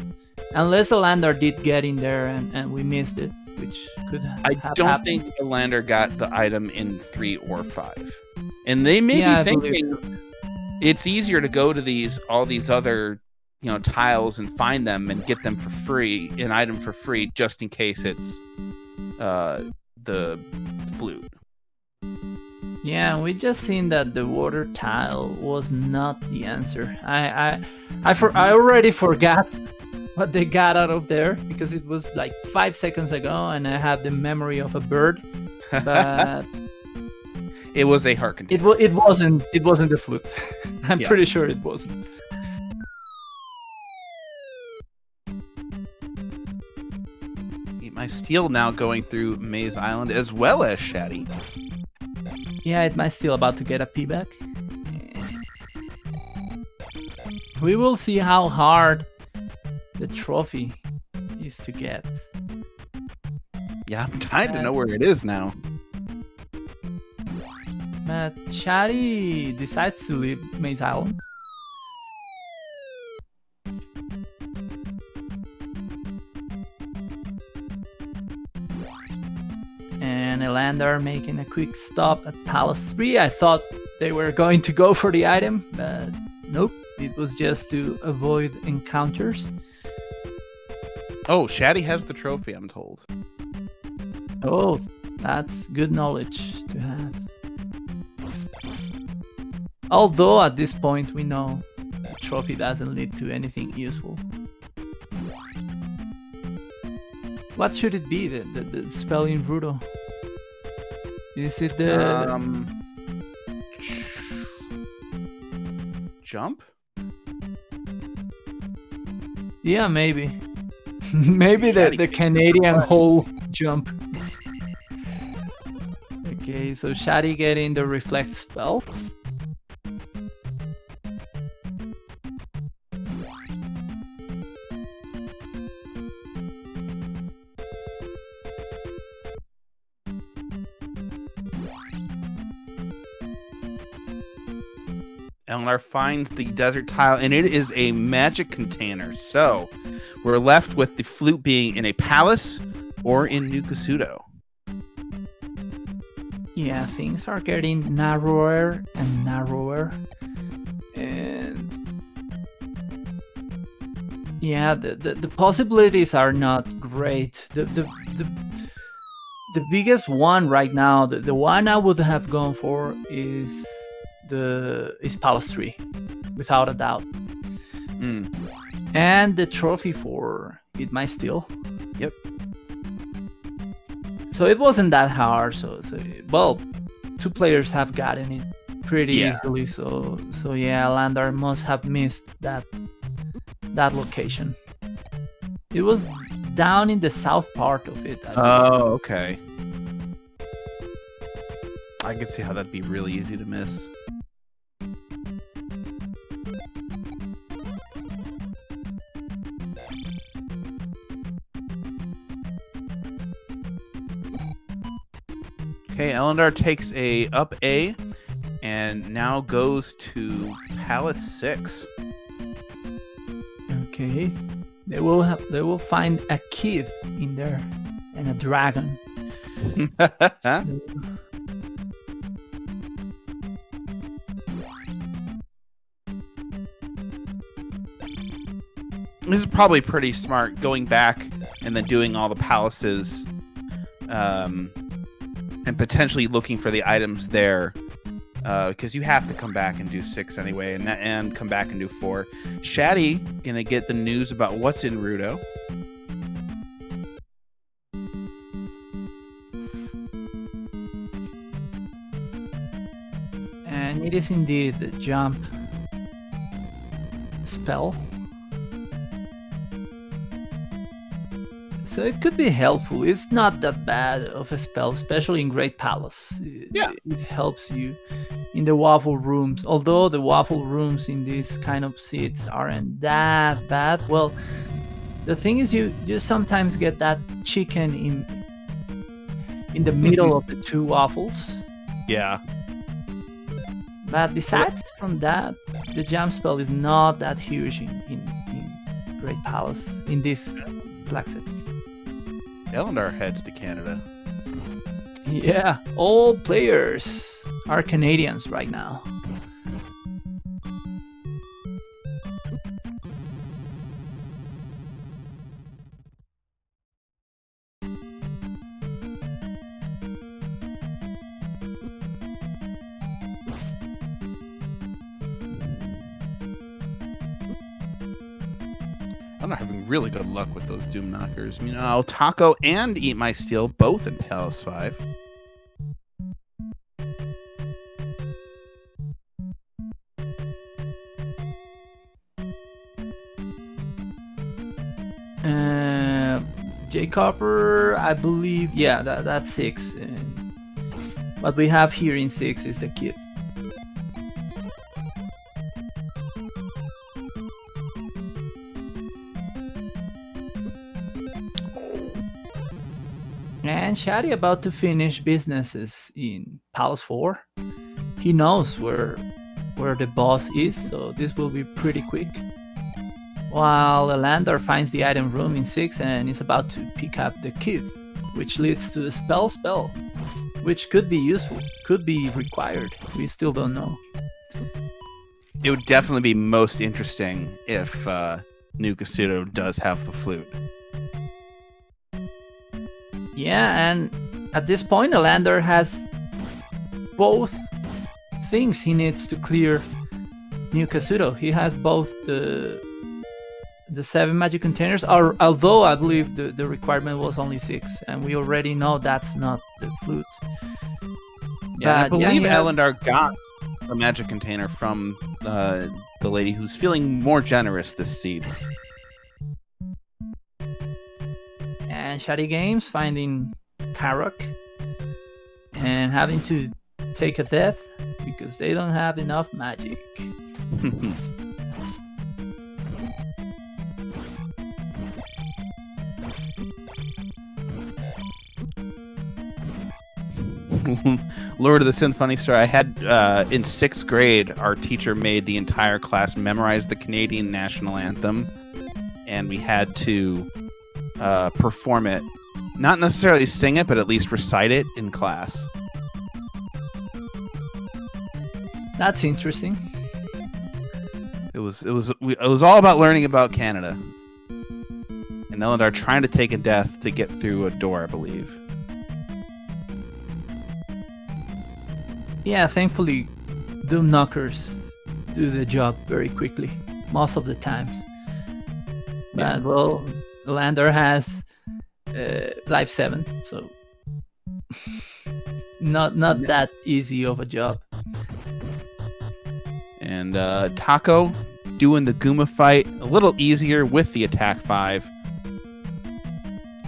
Ellendar did get in there and we missed it, which could have I don't happened. think Ellendar got the item in 3 or 5. And they may be thinking it's easier to go to all these other, tiles and find them and get them for free, an item for free, just in case it's the flute. Yeah, we just seen that the water tile was not the answer. I already forgot what they got out of there because it was like 5 seconds ago, and I have the memory of a bird. But It was a heart container. it wasn't the flute. I'm Yeah. pretty sure it wasn't. EatMySteel now going through Maze Island as well as Shatty. Yeah, EatMySteel about to get a P back. We will see how hard the trophy is to get. Yeah, I'm dying to know where it is now. Shatty decides to leave Maze Island. And Ellendar making a quick stop at Palace 3. I thought they were going to go for the item, but nope. It was just to avoid encounters. Oh, Shatty has the trophy, I'm told. Oh, that's good knowledge to have. Although at this point we know the trophy doesn't lead to anything useful. What should it be? The spell in Rudo? Is it the Jump? Yeah, maybe. Maybe the Canadian hole jump. Okay, so Shatty getting the reflect spell. Ellendar finds the desert tile, and it is a magic container. So we're left with the flute being in a palace or in New Kasuto. Yeah, things are getting narrower and narrower. And yeah, the possibilities are not great. The biggest one right now, the one I would have gone for is Palace 3, without a doubt. And the trophy for EatMySteel. Yep. So it wasn't that hard. So well, two players have gotten it pretty easily. So yeah, Ellendar must have missed that location. It was down in the south part of it. Oh, okay. I can see how that'd be really easy to miss. Okay, Ellendar takes a up A and now goes to Palace 6. Okay. They will find a kid in there and a dragon. This is probably pretty smart, going back and then doing all the palaces, and potentially looking for the items there, because you have to come back and do 6 anyway, and come back and do 4. Shatty gonna get the news about what's in Rudo. And it is indeed the jump spell. So it could be helpful. It's not that bad of a spell, especially in Great Palace. It helps you in the waffle rooms. Although the waffle rooms in these kind of seats aren't that bad. Well, the thing is, you sometimes get that chicken in the middle of the two waffles. Yeah. But besides from that, the jump spell is not that huge in Great Palace in this flag set. Ellendar heads to Canada. Yeah, all players are Canadians right now. I'm not having really good luck with those Doom Knockers. Taco and EatMySteel both in Palace 5. J Copper, I believe, yeah, that's 6. What we have here in 6 is the kid. And Shatty about to finish businesses in Palace 4. He knows where the boss is, so this will be pretty quick. While Ellendar finds the item room in 6 and is about to pick up the kit, which leads to the spell, which could be useful, could be required. We still don't know. It would definitely be most interesting if New Kasuto does have the flute. Yeah, and at this point, Ellendar has both things he needs to clear New Kasuto. He has both the 7 magic containers, although I believe the requirement was only 6, and we already know that's not the flute. Yeah, I believe Ellendar got a magic container from the lady who's feeling more generous this seed. And Shatty Games finding Karok and having to take a death because they don't have enough magic. Lord of the Synth funny story. I had in 6th grade, our teacher made the entire class memorize the Canadian national anthem, and we had to perform it. Not necessarily sing it, but at least recite it in class. That's interesting. It was all about learning about Canada. And Ellendar trying to take a death to get through a door, I believe. Yeah, thankfully, Doom Knockers do the job very quickly, most of the times. Yeah. But, well, Ellendar has life 7, so not that easy of a job. And Taco doing the Guma fight a little easier with the attack 5,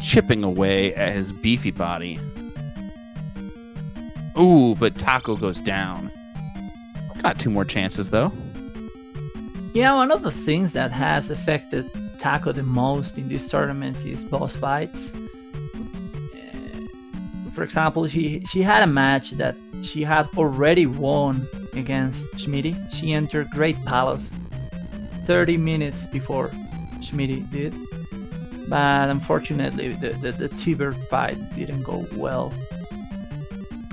chipping away at his beefy body. Ooh, but Taco goes down. Got 2 more chances, though. Yeah, one of the things that has affected Taco the most in this tournament is boss fights. For example, she had a match that she had already won against Schmitty. She entered Great Palace 30 minutes before Schmitty did. But unfortunately, the T-Bird fight didn't go well.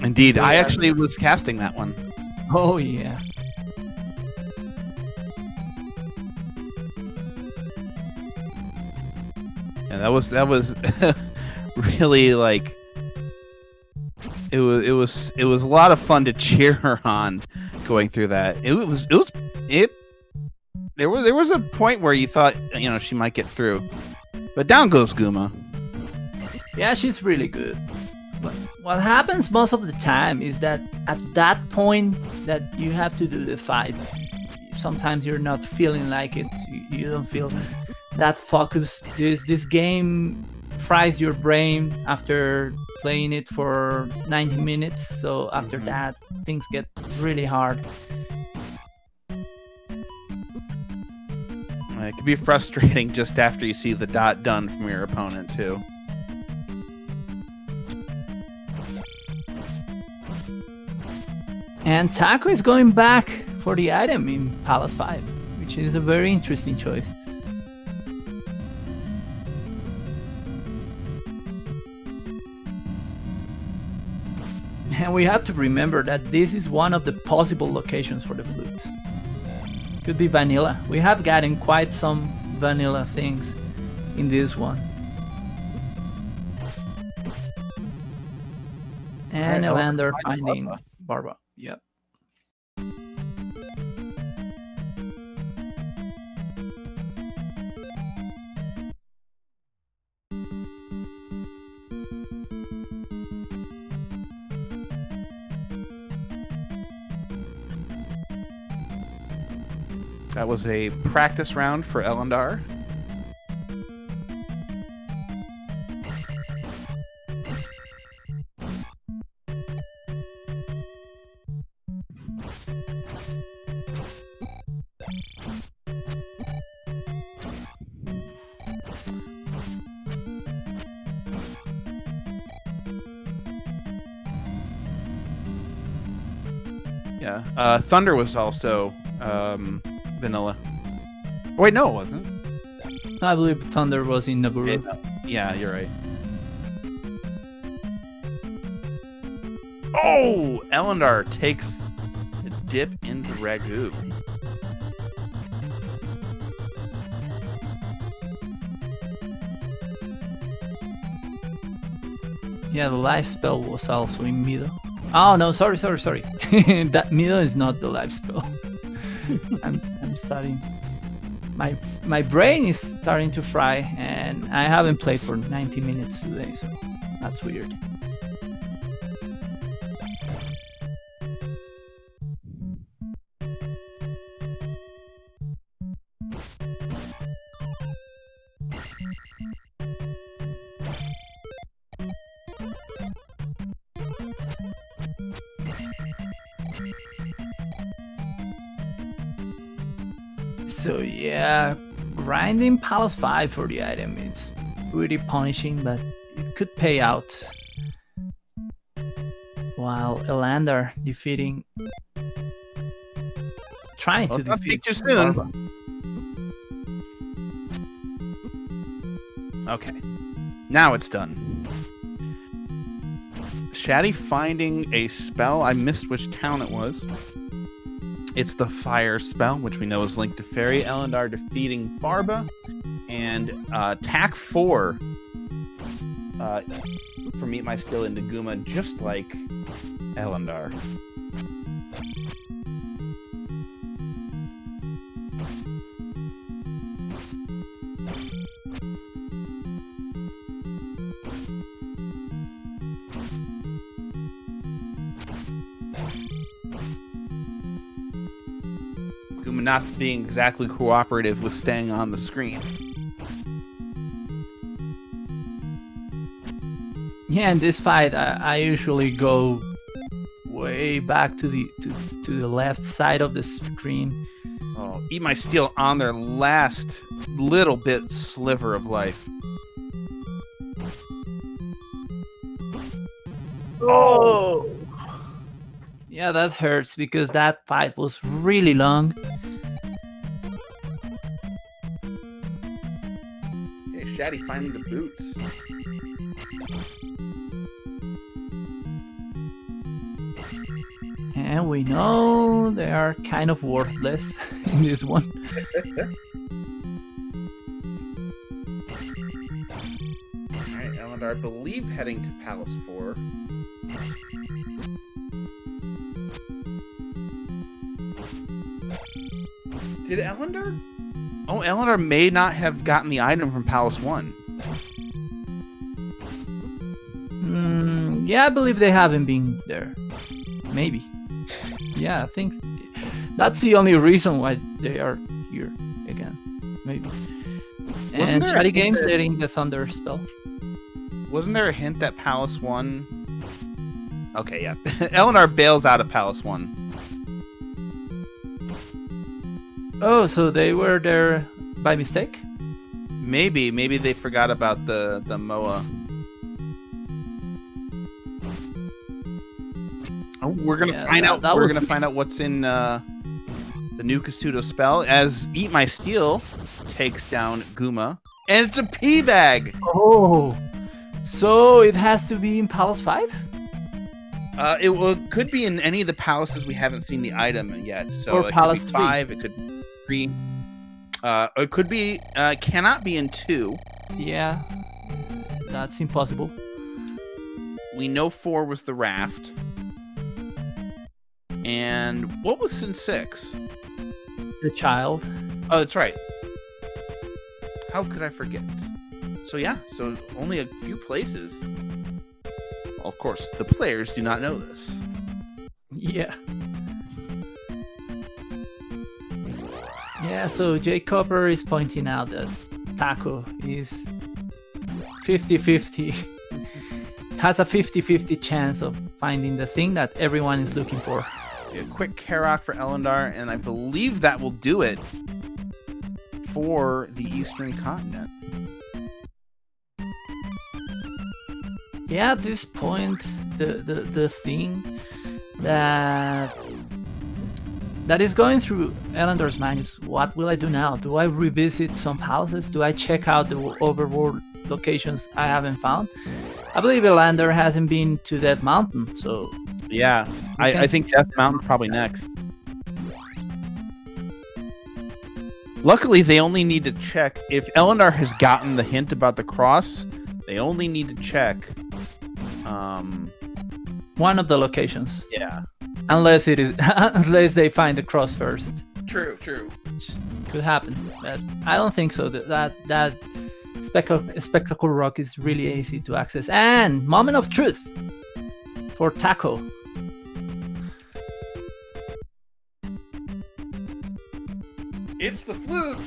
Indeed, I actually was casting that one. Oh yeah. And that was really like it was a lot of fun to cheer her on going through that. There was a point where you thought, she might get through. But down goes Guma. Yeah, she's really good. But what happens most of the time is that at that point that you have to do the fight, sometimes you're not feeling like it. You don't feel that focused. This game fries your brain after playing it for 90 minutes. So after that, things get really hard. It can be frustrating just after you see the dot done from your opponent, too. And Taco is going back for the item in Palace 5, which is a very interesting choice. And we have to remember that this is one of the possible locations for the flute. Could be vanilla. We have gotten quite some vanilla things in this one. And Ellendar finding Barba. Yep. That was a practice round for Ellendar. Yeah. Thunder was also vanilla. Oh, wait, no, it wasn't. I believe Thunder was in Naburu. Yeah, you're right. Oh! Ellendar takes a dip into Ragu. Yeah, the life spell was also in Mido. Oh no, sorry. That Mido is not the life spell. I'm starting. My brain is starting to fry, and I haven't played for 90 minutes today, so that's weird. So yeah, grinding Palace 5 for the item is pretty punishing, but it could pay out. While Ellendar trying to defeat too soon. Okay, now it's done. Shatty finding a spell. I missed which town it was. It's the fire spell, which we know is linked to Fairy. Ellendar defeating Barba. And attack 4 from EatMySteel into Guma, just like Ellendar. Not being exactly cooperative with staying on the screen. Yeah, in this fight, I usually go way back to the left side of the screen. Oh, EatMySteel on their last little bit sliver of life. Oh! Yeah, that hurts because that fight was really long. Okay, Shatty finding the boots. And we know they are kind of worthless in this one. Alright, Ellendar, I believe heading to Palace 4. Did Ellendar? Oh, Ellendar may not have gotten the item from Palace 1. Yeah, I believe they haven't been there. Maybe. Yeah, I think that's the only reason why they are here again. Maybe. And Shatty Games letting the Thunder spell. Wasn't there a hint that Palace 1... Okay, yeah. Ellendar bails out of Palace 1. Oh, so they were there by mistake? Maybe they forgot about the MOA. Oh, we're gonna find out. We're gonna find out what's in the new Kasuto spell as EatMySteel takes down Guma, and it's a pea bag. Oh, so it has to be in Palace 5? Could be in any of the palaces we haven't seen the item yet. So or it Palace could be 5. It could be 3. It could be. Cannot be in 2. Yeah, that's impossible. We know 4 was the raft. And what was in 6? The child. Oh, that's right. How could I forget? So yeah, so only a few places. Well, of course, the players do not know this. Yeah. Yeah, so Jay Copper is pointing out that Taco is 50-50, has a 50-50 chance of finding the thing that everyone is looking for. A quick Karok for Ellendar, and I believe that will do it for the Eastern Continent. Yeah, at this point, the thing that is going through Ellendar's mind is, what will I do now? Do I revisit some palaces? Do I check out the overworld locations I haven't found? I believe Ellendar hasn't been to Death Mountain, so... Yeah, I think Death Mountain probably next. Luckily, they only need to check... If Ellendar has gotten the hint about the cross, they only need to check... one of the locations. Yeah. Unless they find the cross first. True. Which could happen, but I don't think so. That spectacle rock is really easy to access. And moment of truth for Taco. It's the flute.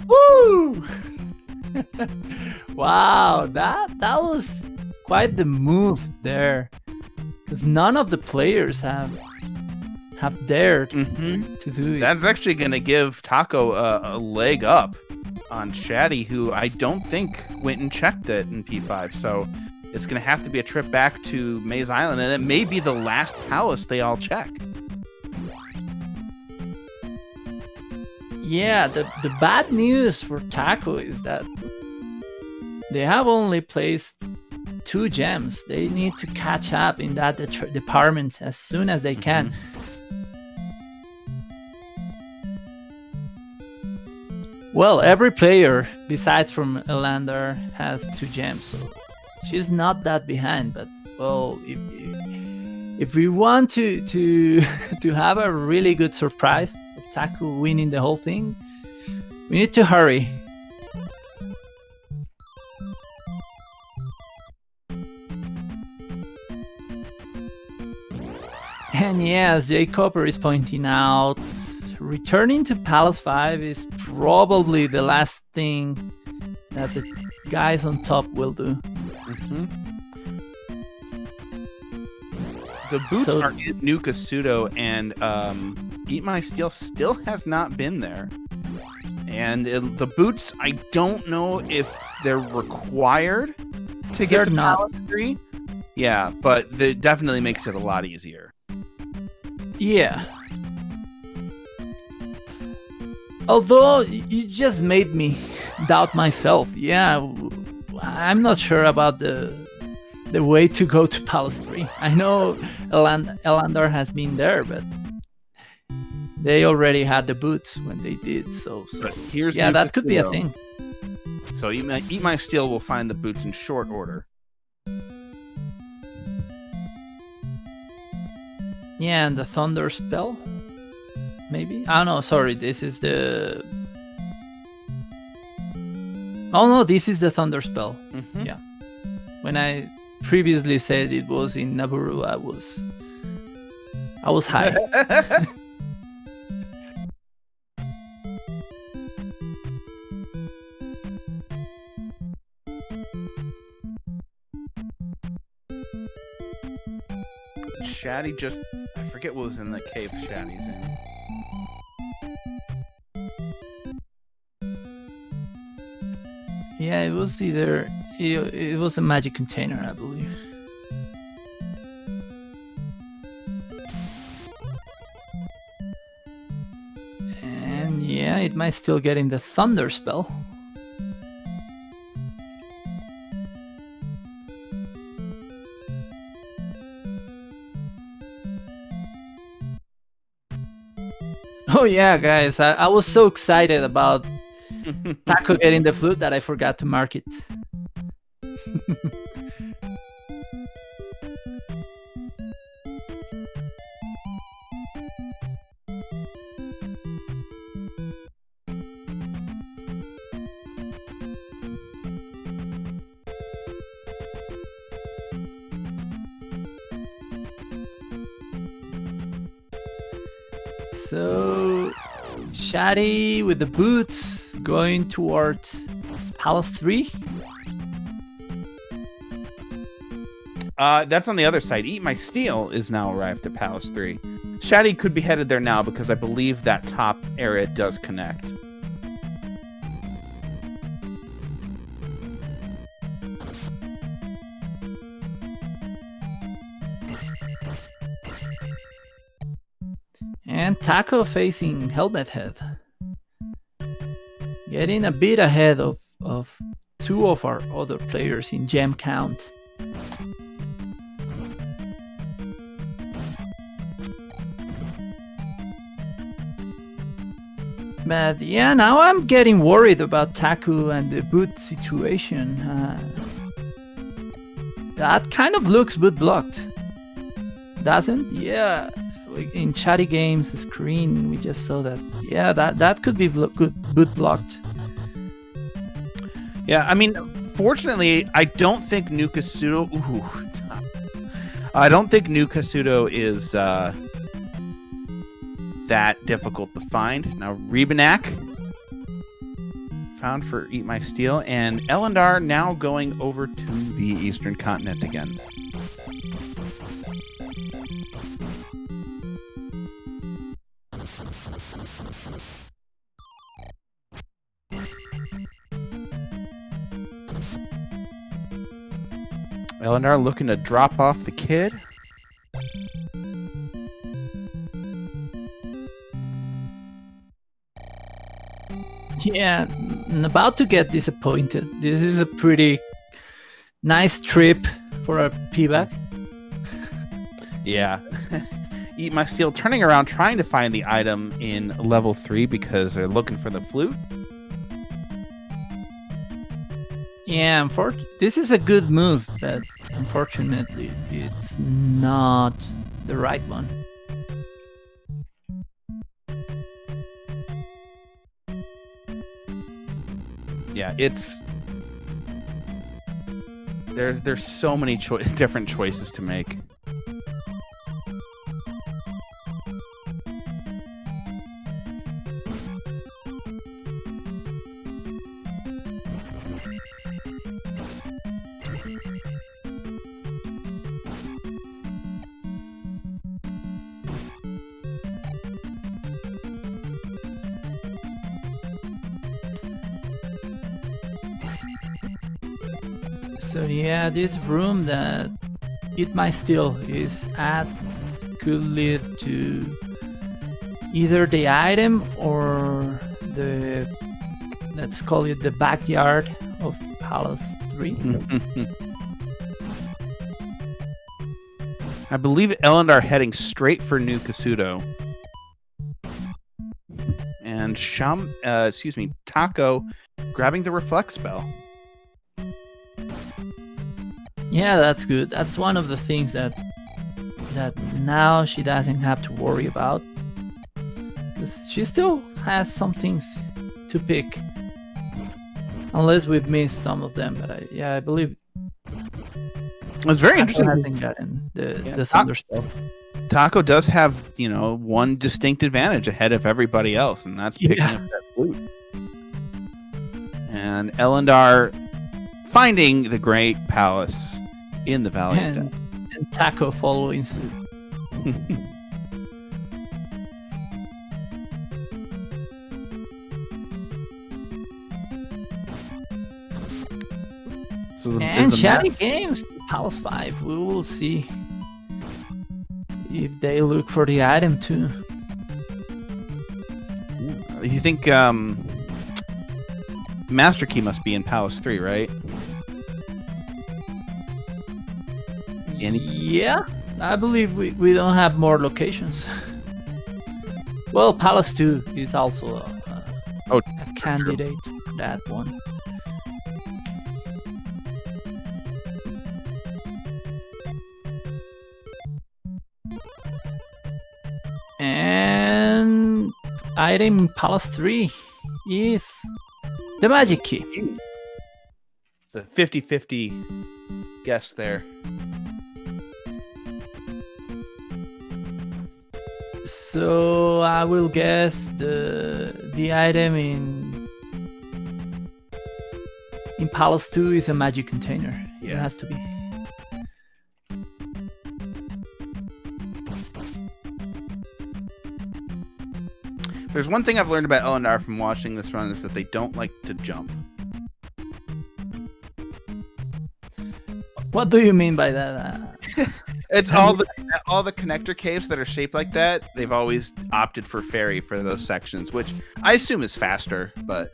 Woo! Wow, that was quite the move there, because none of the players have dared to do it. That's actually going to give Taco a leg up on Shatty, who I don't think went and checked it in P5. So it's going to have to be a trip back to Maze Island, and it may be the last palace they all check. Yeah, the bad news for Taco is that they have only placed 2 gems. They need to catch up in that department as soon as they can. Well, every player, besides from Ellendar, has 2 gems, so she's not that behind. But well, if we want to have a really good surprise of Taco winning the whole thing, we need to hurry. And yeah, as Jay Copper is pointing out, returning to Palace 5 is probably the last thing that the guys on top will do. The boots are in New Kasuto, and EatMySteel still has not been there. And the boots, I don't know if they're required to get to Palace 3. Yeah, but it definitely makes it a lot easier. Yeah. Although you just made me doubt myself. Yeah, I'm not sure about the way to go to Palace 3. I know Ellendar has been there, but they already had the boots when they did. So here's that could be a thing. So EatMySteel will find the boots in short order. Yeah, and the Thunder Spell, maybe? Oh no, sorry, this is the... Oh no, this is the Thunder Spell. Yeah. When I previously said it was in Naburu, I was high. Shatty just... I forget what was in the cave Shatty's in. Yeah, it was either... It was a magic container, I believe. And yeah, it might still get in the Thunder Spell. Oh yeah, guys, I was so excited about Taco getting the flute that I forgot to mark it. So Shatty with the boots going towards Palace 3. That's on the other side. EatMySteel is now arrived at Palace 3. Shatty could be headed there now because I believe that top area does connect. And Taco facing Helmet Head. Getting a bit ahead of two of our other players in gem count. But yeah, now I'm getting worried about Taku and the boot situation. That kind of looks boot blocked. Doesn't? Yeah. In Chatty Games screen, we just saw that. Yeah, that could be good boot blocked. Yeah, I mean, fortunately, I don't think New Kasuto. I don't think New Kasuto is that difficult to find. Now, Rebanak found for EatMySteel, and Ellendar now going over to the Eastern Continent again. Ellendar looking to drop off the kid. Yeah, I'm about to get disappointed. This is a pretty nice trip for a payback. Yeah. EatMySteel turning around, trying to find the item in level 3 because they're looking for the flute. Yeah, this is a good move, but unfortunately, it's not the right one. Yeah, it's there's so many different choices to make. So yeah, this room that EatMySteel is at could lead to either the item or the, let's call it the backyard of Palace 3. I believe Ellendar heading straight for New Kasuto. And Taco grabbing the Reflect spell. Yeah, that's good. That's one of the things that now she doesn't have to worry about. Because she still has some things to pick. Unless we've missed some of them. But I believe It's very interesting. Hasn't gotten the Thunder spell. Taco does have, one distinct advantage ahead of everybody else, and that's picking up that flute. And Ellendar finding the Great Palace in the Valley of Death. And Taco following suit. And Chatty Games, Palace 5. We will see if they look for the item too. You think Master Key must be in Palace 3, right? Yeah, I believe we don't have more locations. Well, Palace 2 is also a candidate for that one. And item in Palace 3 is the Magic Key. It's a 50-50 guess there. So I will guess the item in Palace 2 is a magic container. It has to be. There's one thing I've learned about Ellendar from watching this run is that they don't like to jump. What do you mean by that? It's all the connector caves that are shaped like that. They've always opted for fairy for those sections, which I assume is faster, but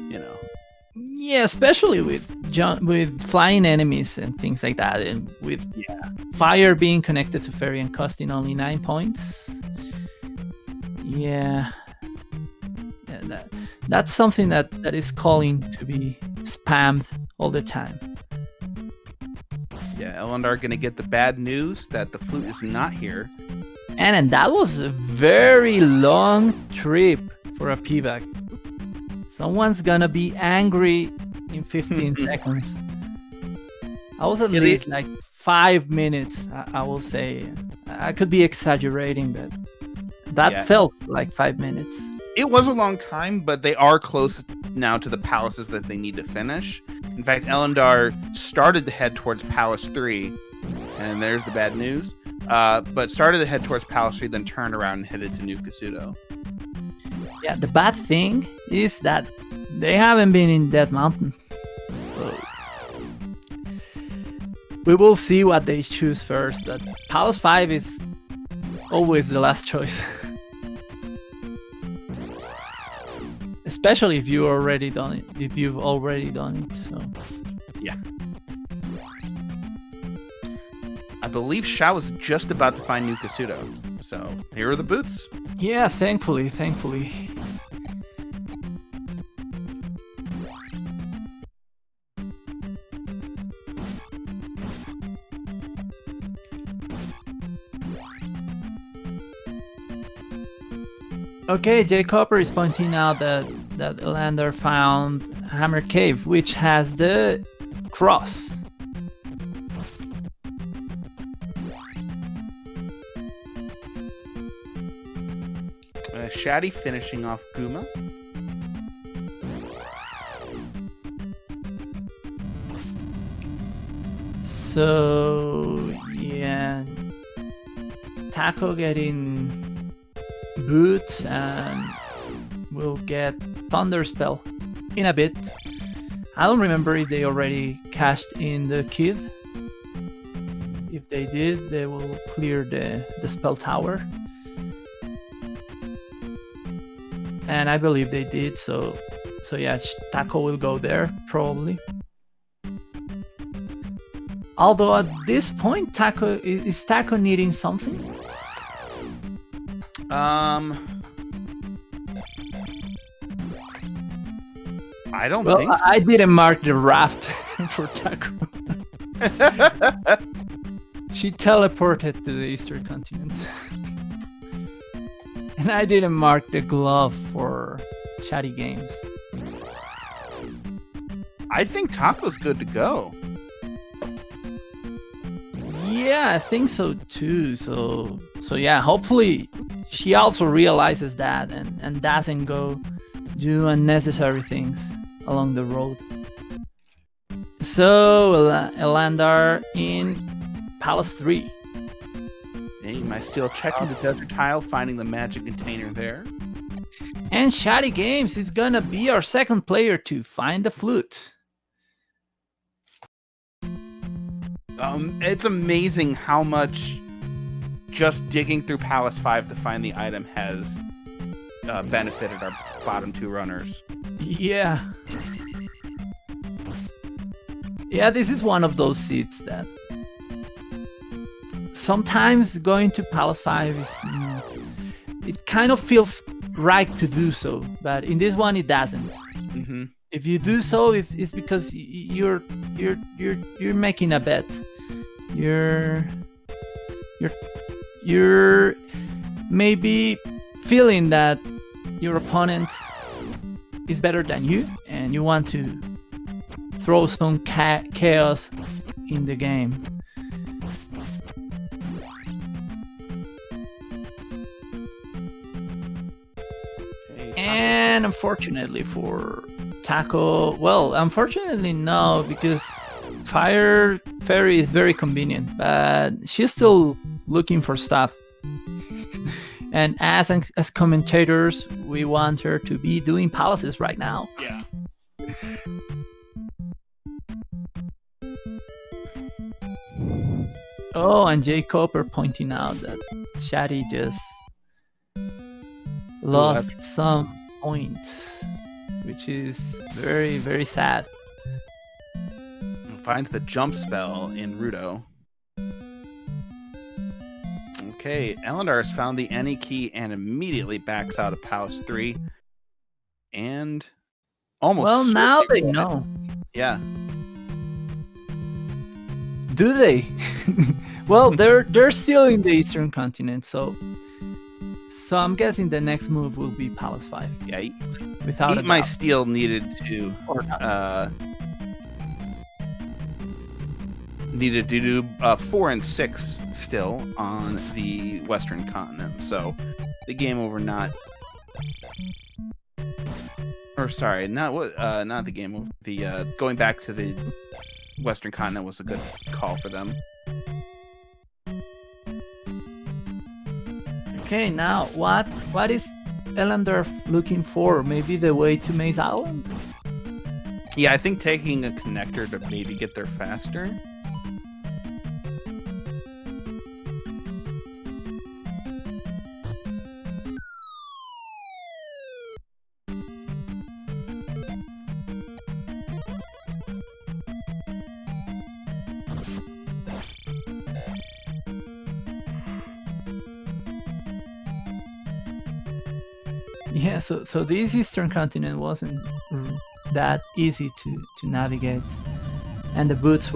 you know. Yeah, especially with flying enemies and things like that, and with fire being connected to fairy and costing only 9 points. Yeah, that's something that is calling to be spammed all the time. Yeah, Ellendar gonna get the bad news that the flute is not here. And that was a very long trip for a P-back. Someone's gonna be angry in 15 seconds. I was at least like 5 minutes, I will say. I could be exaggerating, but that felt like 5 minutes. It was a long time, but they are close now to the palaces that they need to finish. In fact, Ellendar started to head towards Palace 3, and there's the bad news. But started to head towards Palace 3, then turned around and headed to New Kasuto. Yeah, the bad thing is that they haven't been in Dead Mountain. So we will see what they choose first. But Palace 5 is always the last choice. Especially if you've already done it. So yeah. I believe Shao is just about to find New Kasuto. So here are the boots. Yeah, thankfully. Okay, Jay Copper is pointing out that Ellendar found Hammer Cave, which has the cross. Shatty finishing off Guma. So yeah, Taco getting boots and we'll get Thunder Spell in a bit. I don't remember if they already cashed in the kid. If they did, they will clear the spell tower. And I believe they did, so yeah, Taco will go there, probably. Although at this point, is Taco needing something? I don't think so. I didn't mark the raft for Taco. She teleported to the Eastern continent. And I didn't mark the glove for Chatty Games. I think Taco's good to go. Yeah, I think so too. So yeah, hopefully she also realizes that and doesn't go do unnecessary things along the road. So Ellendar in Palace 3. EatMySteel checking the desert tile, finding the magic container there. And Chatty Games is gonna be our second player to find the flute. It's amazing how much just digging through Palace 5 to find the item has benefited our bottom two runners. Yeah. Yeah, this is one of those seats that sometimes going to Palace 5 is it kind of feels right to do so, but in this one it doesn't. Mm-hmm. If you do so, it's because you're making a bet. You're maybe feeling that your opponent is better than you, and you want to throw some chaos in the game. And unfortunately for Taco, well, unfortunately no, because Fire Fairy is very convenient, but she's still looking for stuff. And as commentators, we want her to be doing palaces right now. Yeah. Oh, and Jay Cooper pointing out that Shatty just lost some points, which is very, very sad. Finds the jump spell in Rudo. Okay, Ellendar has found the any key and immediately backs out of Palace 3. And almost. Well, now they know. Yeah. Do they? Well, they're still in the Eastern continent, so I'm guessing the next move will be Palace 5. Yeah. Without EatMySteel needed to needed to do 4 and 6 still on the Western continent. So the game over not the game over. The going back to the Western continent was a good call for them. Okay, now what is Ellendar looking for? Maybe the way to Maze Island? Yeah, I think taking a connector to maybe get there faster. Yeah, so this Eastern continent wasn't that easy to navigate, and the boots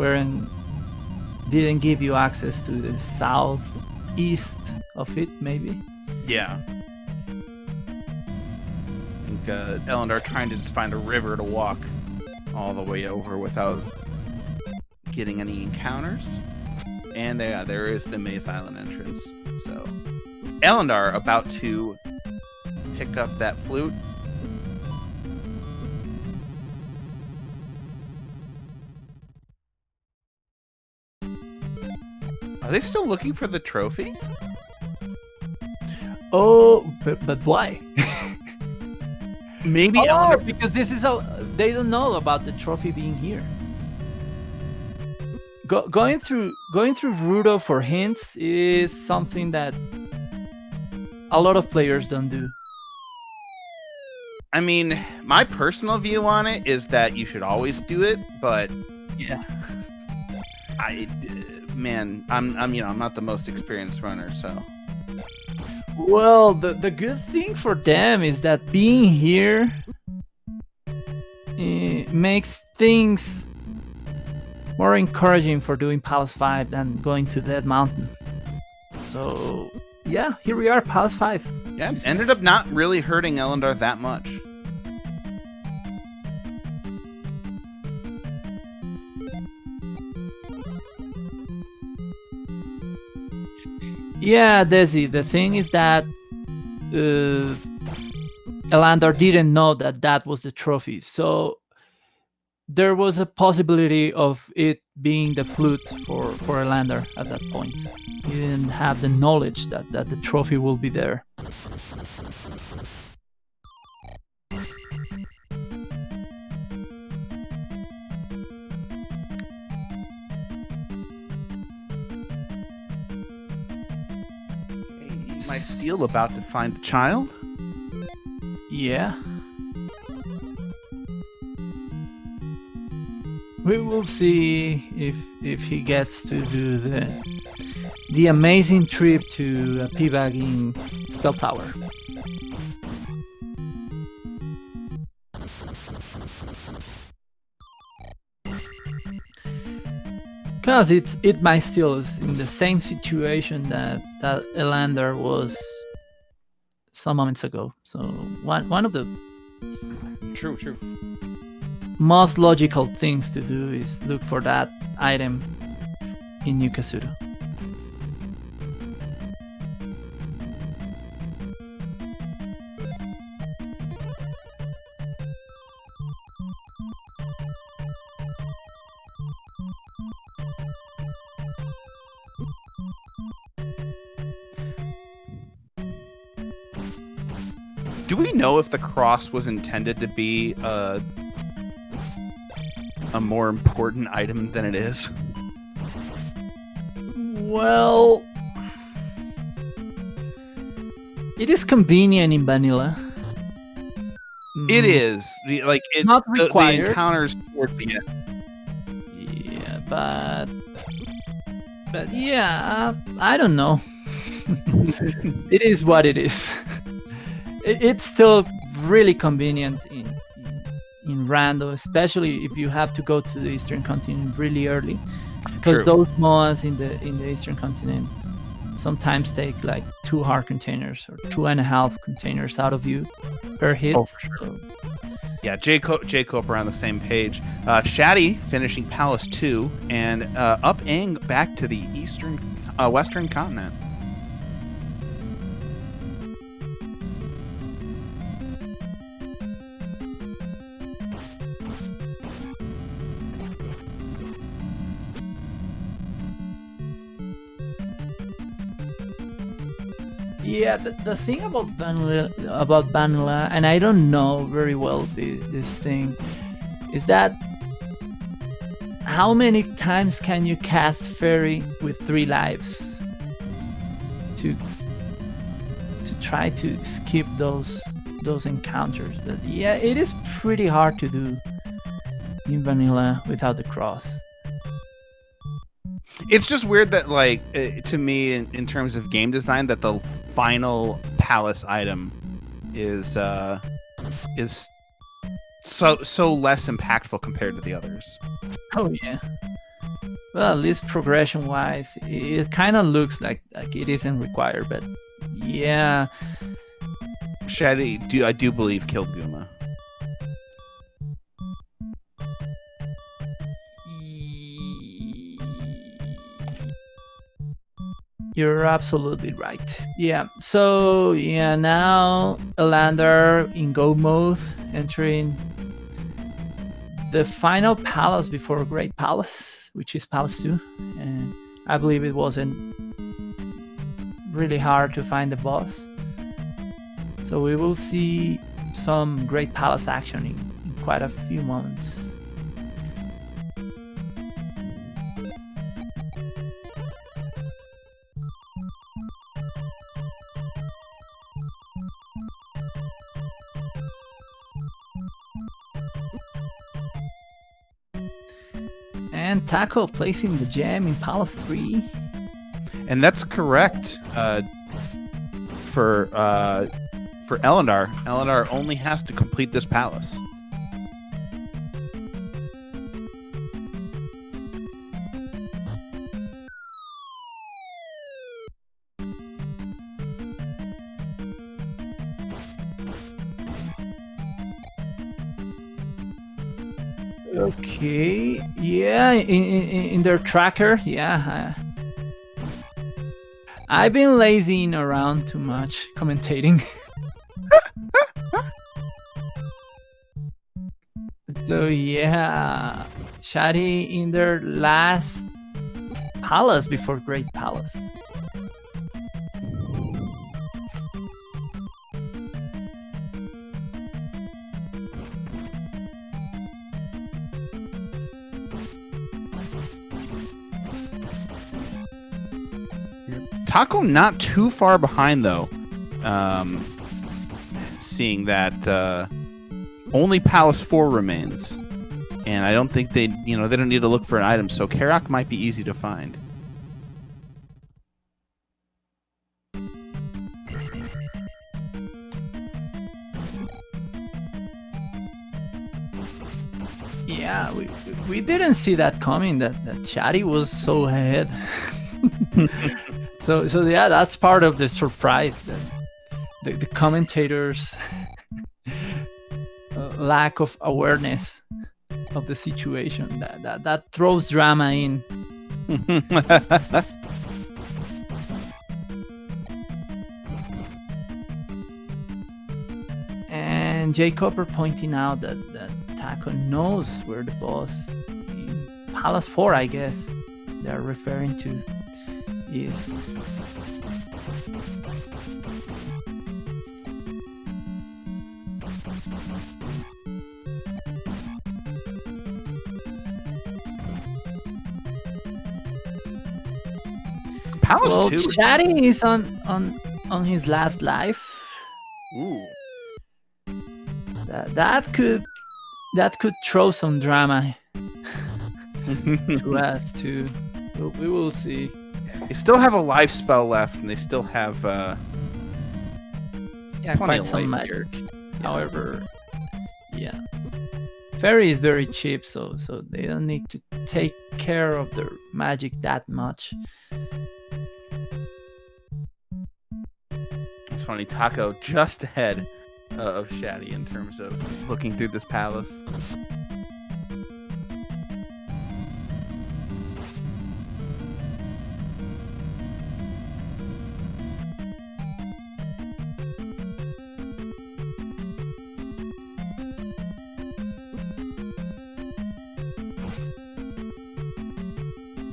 didn't give you access to the southeast of it, maybe. Yeah. I think Ellendar trying to just find a river to walk all the way over without getting any encounters. And there is the Maze Island entrance. So Ellendar about to pick up that flute. Are they still looking for the trophy? Oh, but why? Maybe Ellendar, because this is they don't know about the trophy being here. Going through Rudo for hints is something that a lot of players don't do. I mean, my personal view on it is that you should always do it, but yeah, I'm not the most experienced runner, so. Well, the good thing for them is that being here makes things more encouraging for doing Palace 5 than going to Dead Mountain. So yeah, here we are, Palace 5. Yeah, ended up not really hurting Ellendar that much. Yeah, Desi, the thing is that Ellendar didn't know that was the trophy, so there was a possibility of it being the flute for Ellendar at that point. He didn't have the knowledge that the trophy will be there. EatMySteel about to find a child? Yeah. We will see if he gets to do the amazing trip to a p-bagging spell tower. Because EatMySteel is in the same situation that Ellendar was some moments ago. So one of the True. most logical things to do is look for that item in New Kasuto. Do we know if the cross was intended to be a more important item than it is? Well, it is convenient in vanilla. It is like it. Not The required. encounters towards the end. Yeah, but yeah, I don't know. It is what it is. It's still really convenient in random, especially if you have to go to the Eastern Continent really early, because True. those mods in the Eastern Continent sometimes take like 2 hard containers or 2.5 containers out of you per hit. Oh, for sure. So, Yeah, Jacob are on the same page. Shatty finishing Palace 2 and up-ing back to the Western continent. yeah, the thing about vanilla, and I don't know very well this thing, is that how many times can you cast Fairy with 3 lives to try to skip those encounters? But yeah, it is pretty hard to do in vanilla without the cross. It's just weird that, like, to me, in terms of game design, that the final palace item is so less impactful compared to the others. Oh yeah. Well, at least progression wise, it kind of looks like it isn't required, but yeah. Shatty, I do believe killed Guma. You're absolutely right. Yeah. So yeah, now Ellendar in go mode, entering the final palace before Great Palace, which is Palace 2, and I believe it wasn't really hard to find the boss. So we will see some Great Palace action in quite a few moments. And Taco placing the gem in Palace 3. And that's correct for Ellendar. Ellendar only has to complete this palace. Okay, yeah, in their tracker, yeah. I've been lazing around too much, commentating. So yeah, Shatty in their last palace before Great Palace. Taco not too far behind though. Seeing that only Palace 4 remains, and I don't think they don't need to look for an item, so Karak might be easy to find. Yeah, we didn't see that coming. That Shatty was so ahead. So yeah, that's part of the surprise. The commentators' lack of awareness of the situation that throws drama in. And Jacob are pointing out that Taco knows where the boss in Palace 4, I guess they're referring to, is. Palace too. Shatty is on his last life. Ooh. That could throw some drama to us too. We will see. They still have a life spell left, and they still have quite some magic. However, yeah, fairy is very cheap, so they don't need to take care of their magic that much. It's funny, Taco just ahead of Shatty in terms of looking through this palace.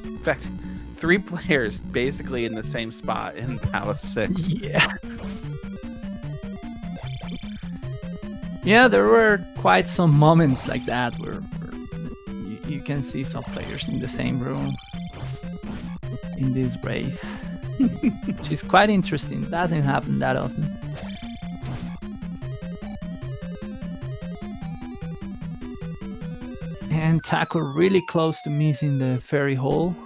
In fact, 3 players basically in the same spot in Palace 6. Yeah. Yeah, there were quite some moments like that where you can see some players in the same room in this race, which is quite interesting. It doesn't happen that often. And Taco really close to missing the fairy hole.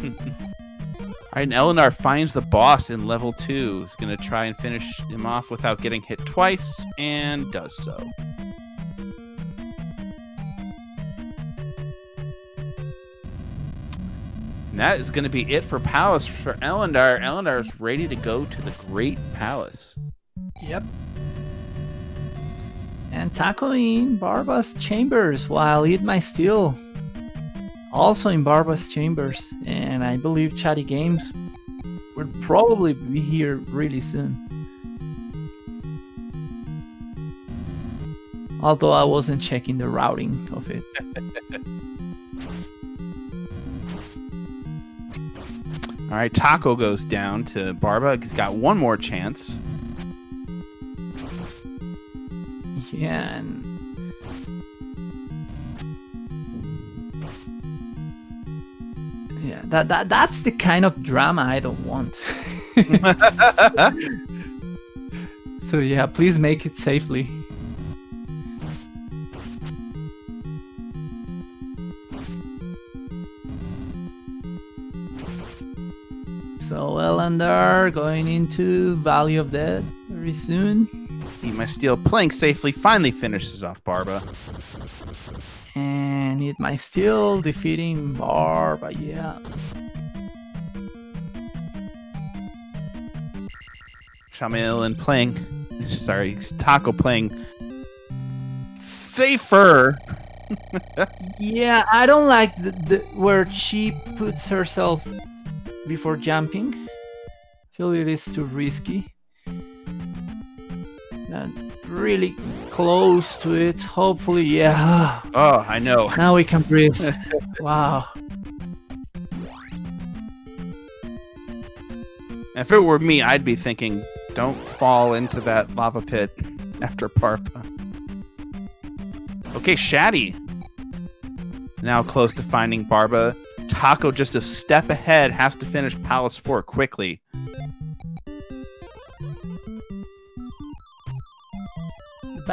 Alright, and Ellendar finds the boss in level 2. He's going to try and finish him off without getting hit twice, and does so. And that is going to be it for Palace for Ellendar. Ellendar is ready to go to the Great Palace. Yep. And Taco in Barba's chambers, while EatMySteel also in Barba's chambers. And I believe Chatty Games will probably be here really soon. Although I wasn't checking the routing of it. All right, Taco goes down to Barba. He's got one more chance. Yeah, and yeah, that's the kind of drama I don't want. So yeah, please make it safely. So Ellendar going into Valley of Dead very soon. EatMySteel playing safely finally finishes off Barba. And EatMySteel defeating Barba, yeah. Shamil and Taco playing safer. Yeah, I don't like the where she puts herself before jumping. I feel it is too risky. And really close to it. Hopefully, yeah. Oh, I know. Now we can breathe. Wow. If it were me, I'd be thinking, don't fall into that lava pit after Barba. Okay, Shatty. Now close to finding Barba. Taco just a step ahead, has to finish Palace 4 quickly. The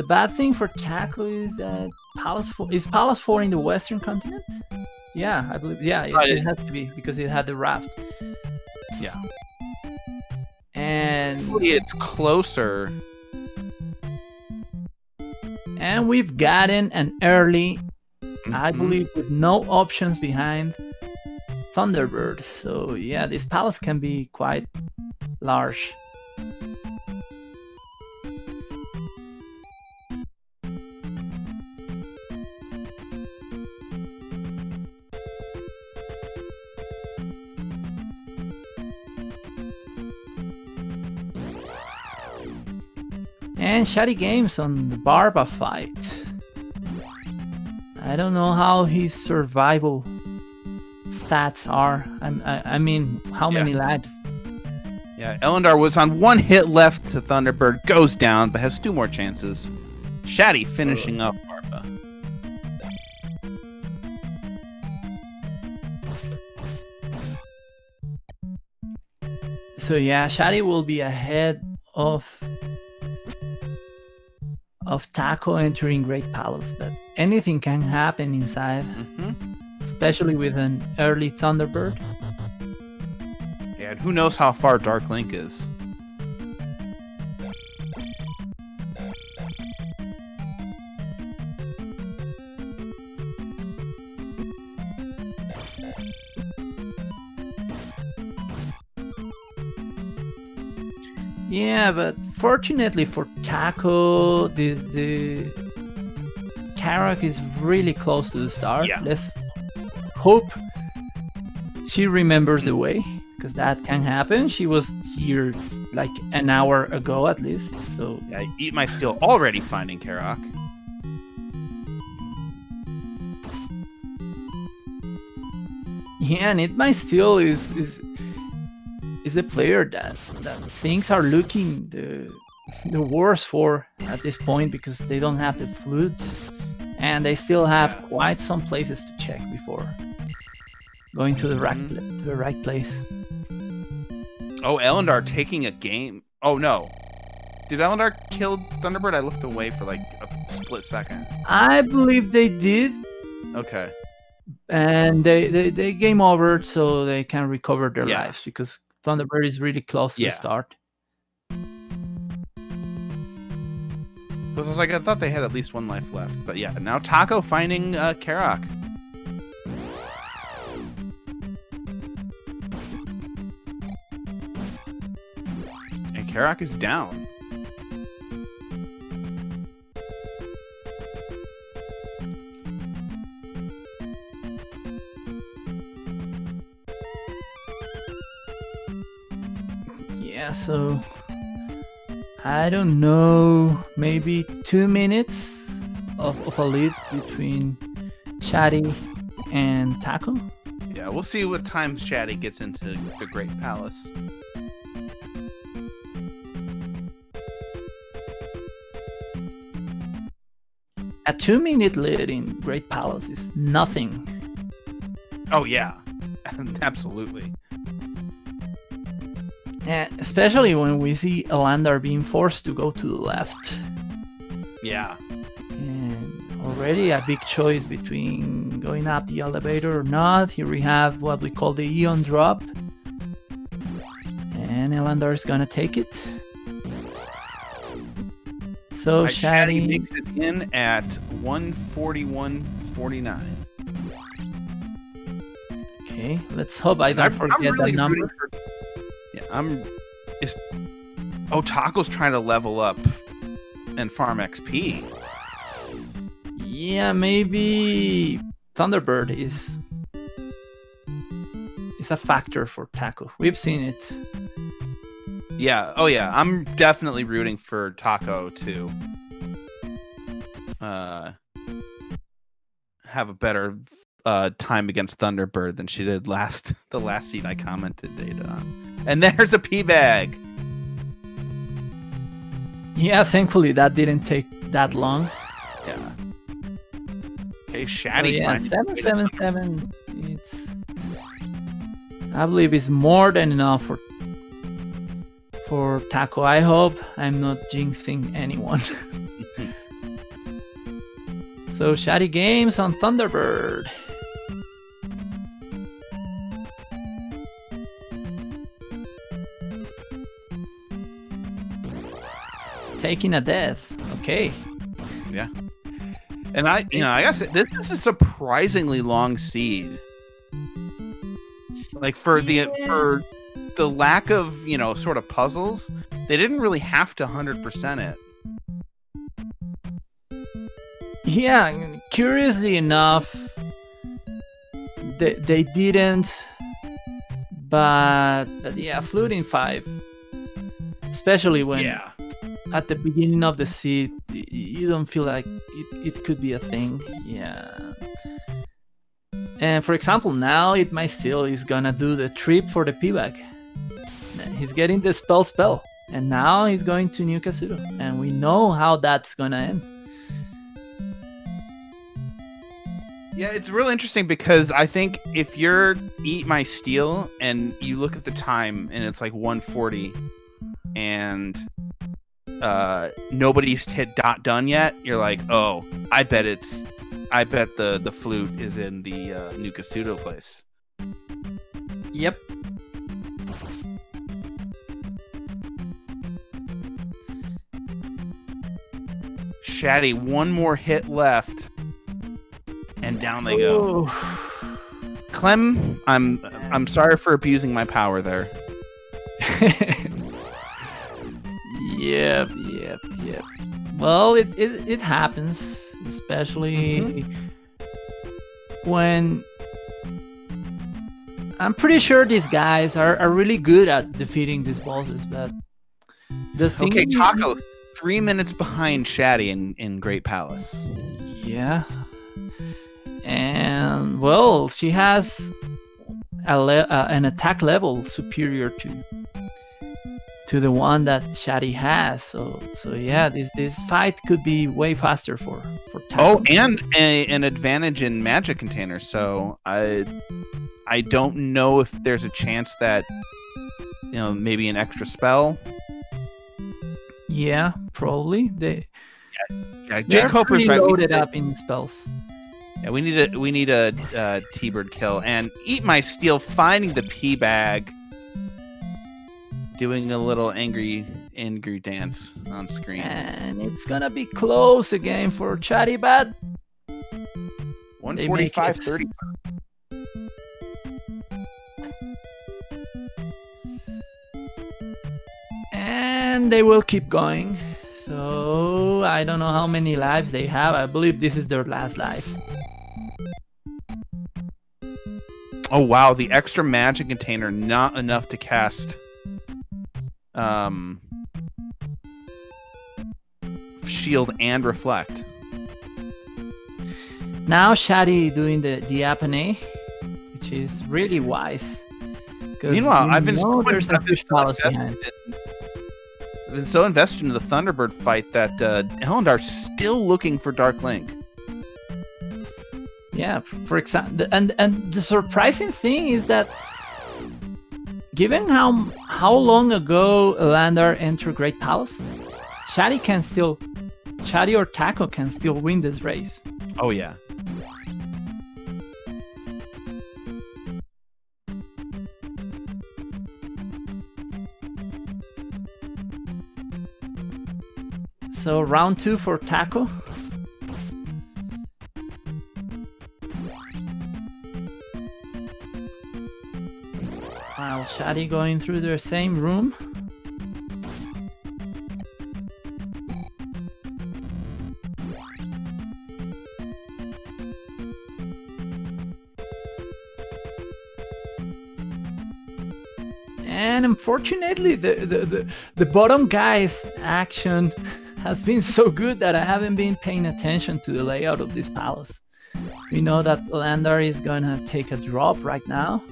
bad thing for Taco is that Palace 4 in the Western continent? Yeah, I believe. Yeah, it has to be because it had the raft. Yeah. And it's closer. And we've gotten an early, I believe, with no options behind Thunderbird. So yeah, this palace can be quite large. And Shatty Games on the Barba fight. I don't know how his survival stats are. I mean, how many lives? Yeah, Ellendar was on 1 hit left to Thunderbird, goes down, but has 2 more chances. Shatty finishing up Barba. So yeah, Shatty will be ahead of Taco entering Great Palace, but anything can happen inside, especially with an early Thunderbird. Yeah, and who knows how far Dark Link is. Yeah, but fortunately for Taco, the Karak is really close to the start. Yeah. Let's hope she remembers the way, because that can happen. She was here like an hour ago at least. So Yeah, EatMySteel already finding Karak. yeah, and EatMySteel is a player that things are looking the worst for at this point, because they don't have the flute and they still have quite some places to check before going to the right place. Oh, Ellendar taking a game. Oh no. Did Ellendar kill Thunderbird? I looked away for like a split second. I believe they did, Okay. and they game over so they can recover their Yeah. lives, because Thunderbird is really close to the start. Because I was like, I thought they had at least one life left. But yeah, now Taco finding Karak. And Karak is down. Yeah, so I don't know, maybe 2 minutes of a lead between Shatty and Taco. Yeah, we'll see what time Shatty gets into the Great Palace. A 2-minute lead in Great Palace is nothing. Oh yeah, absolutely. Especially when we see Ellendar being forced to go to the left. Yeah. And already a big choice between going up the elevator or not. Here we have what we call the Eon drop. And Ellendar is gonna take it. So Shatty Shatty makes it in at 141.49. Okay, let's hope I don't forget that number. Taco's trying to level up and farm XP. Yeah, maybe Thunderbird is a factor for Taco. We've seen it. Yeah. Oh yeah. I'm definitely rooting for Taco to have a better time against Thunderbird than she did the last seed I commented data on. And there's a P bag. Yeah, thankfully that didn't take that long. Yeah. Okay, Shatty. So yeah, 777. It's, I believe, it's more than enough for Taco. I hope I'm not jinxing anyone. So Shatty games on Thunderbird. Taking a death. Okay. Yeah. And I guess this is a surprisingly long seed. Like for the lack of, sort of puzzles, they didn't really have to 100% it. Yeah, curiously enough, they didn't. But yeah, Fluting 5, especially when at the beginning of the seed, you don't feel like it could be a thing. Yeah. And for example, now EatMySteel is gonna do the trip for the P-Bag. He's getting the spell, and now he's going to New Kazuro, and we know how that's gonna end. Yeah, it's really interesting because I think if you're EatMySteel and you look at the time and it's like 1:40 and nobody's done yet, you're like, oh, I bet the flute is in the Nukasudo place. Yep. Shatty, one more hit left, and down they go. Clem, I'm sorry for abusing my power there. Yep. Well, it happens, especially when I'm pretty sure these guys are really good at defeating these bosses, but the thing. Okay, Taco, 3 minutes behind Shatty in Great Palace. Yeah. And well, she has an attack level superior to the one that Shatty has. So yeah, this fight could be way faster for Taco. Oh, and an advantage in magic containers. So I don't know if there's a chance that maybe an extra spell. Yeah, probably. Jake They're Cooper's pretty right. loaded up in spells. Yeah, we need a T-Bird kill, and EatMySteel finding the P bag, doing a little angry dance on screen, and it's gonna be close again for Chatty, but 145-30. And they will keep going. So I don't know how many lives they have. I believe this is their last life. Oh wow, the extra magic container not enough to cast shield and reflect. Now Shatty doing the Apnea, which is really wise. Meanwhile, I've been so invested in the Thunderbird fight that Ellendar's still looking for Dark Link. Yeah, for example, and the surprising thing is that, given how long ago Ellendar entered Great Palace, Shatty or Taco can still win this race. Oh yeah. So round 2 for Taco. While Shatty going through the same room. And unfortunately, the bottom guy's action has been so good that I haven't been paying attention to the layout of this palace. We know that Ellendar is gonna take a drop right now.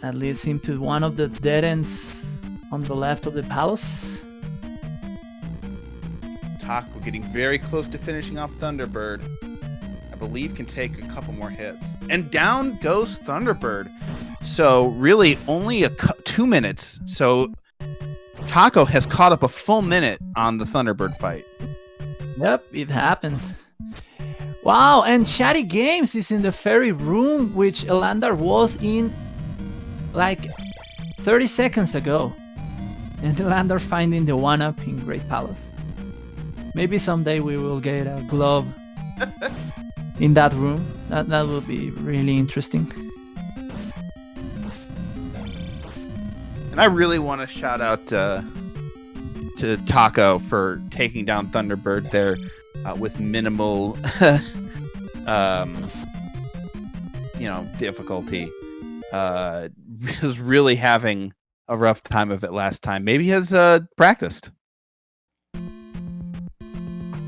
That leads him to one of the dead ends on the left of the palace. Taco getting very close to finishing off Thunderbird. I believe can take a couple more hits. And down goes Thunderbird. So really only 2 minutes. So Taco has caught up a full minute on the Thunderbird fight. Yep, it happened. Wow, and Shatty Games is in the fairy room, which Ellendar was in like 30 seconds ago. And Ellendar finding the 1-up in Great Palace. Maybe someday we will get a glove in that room. That will be really interesting. And I really want to shout out to Taco for taking down Thunderbird there with minimal, difficulty. Was really having a rough time of it last time. Maybe he has practiced.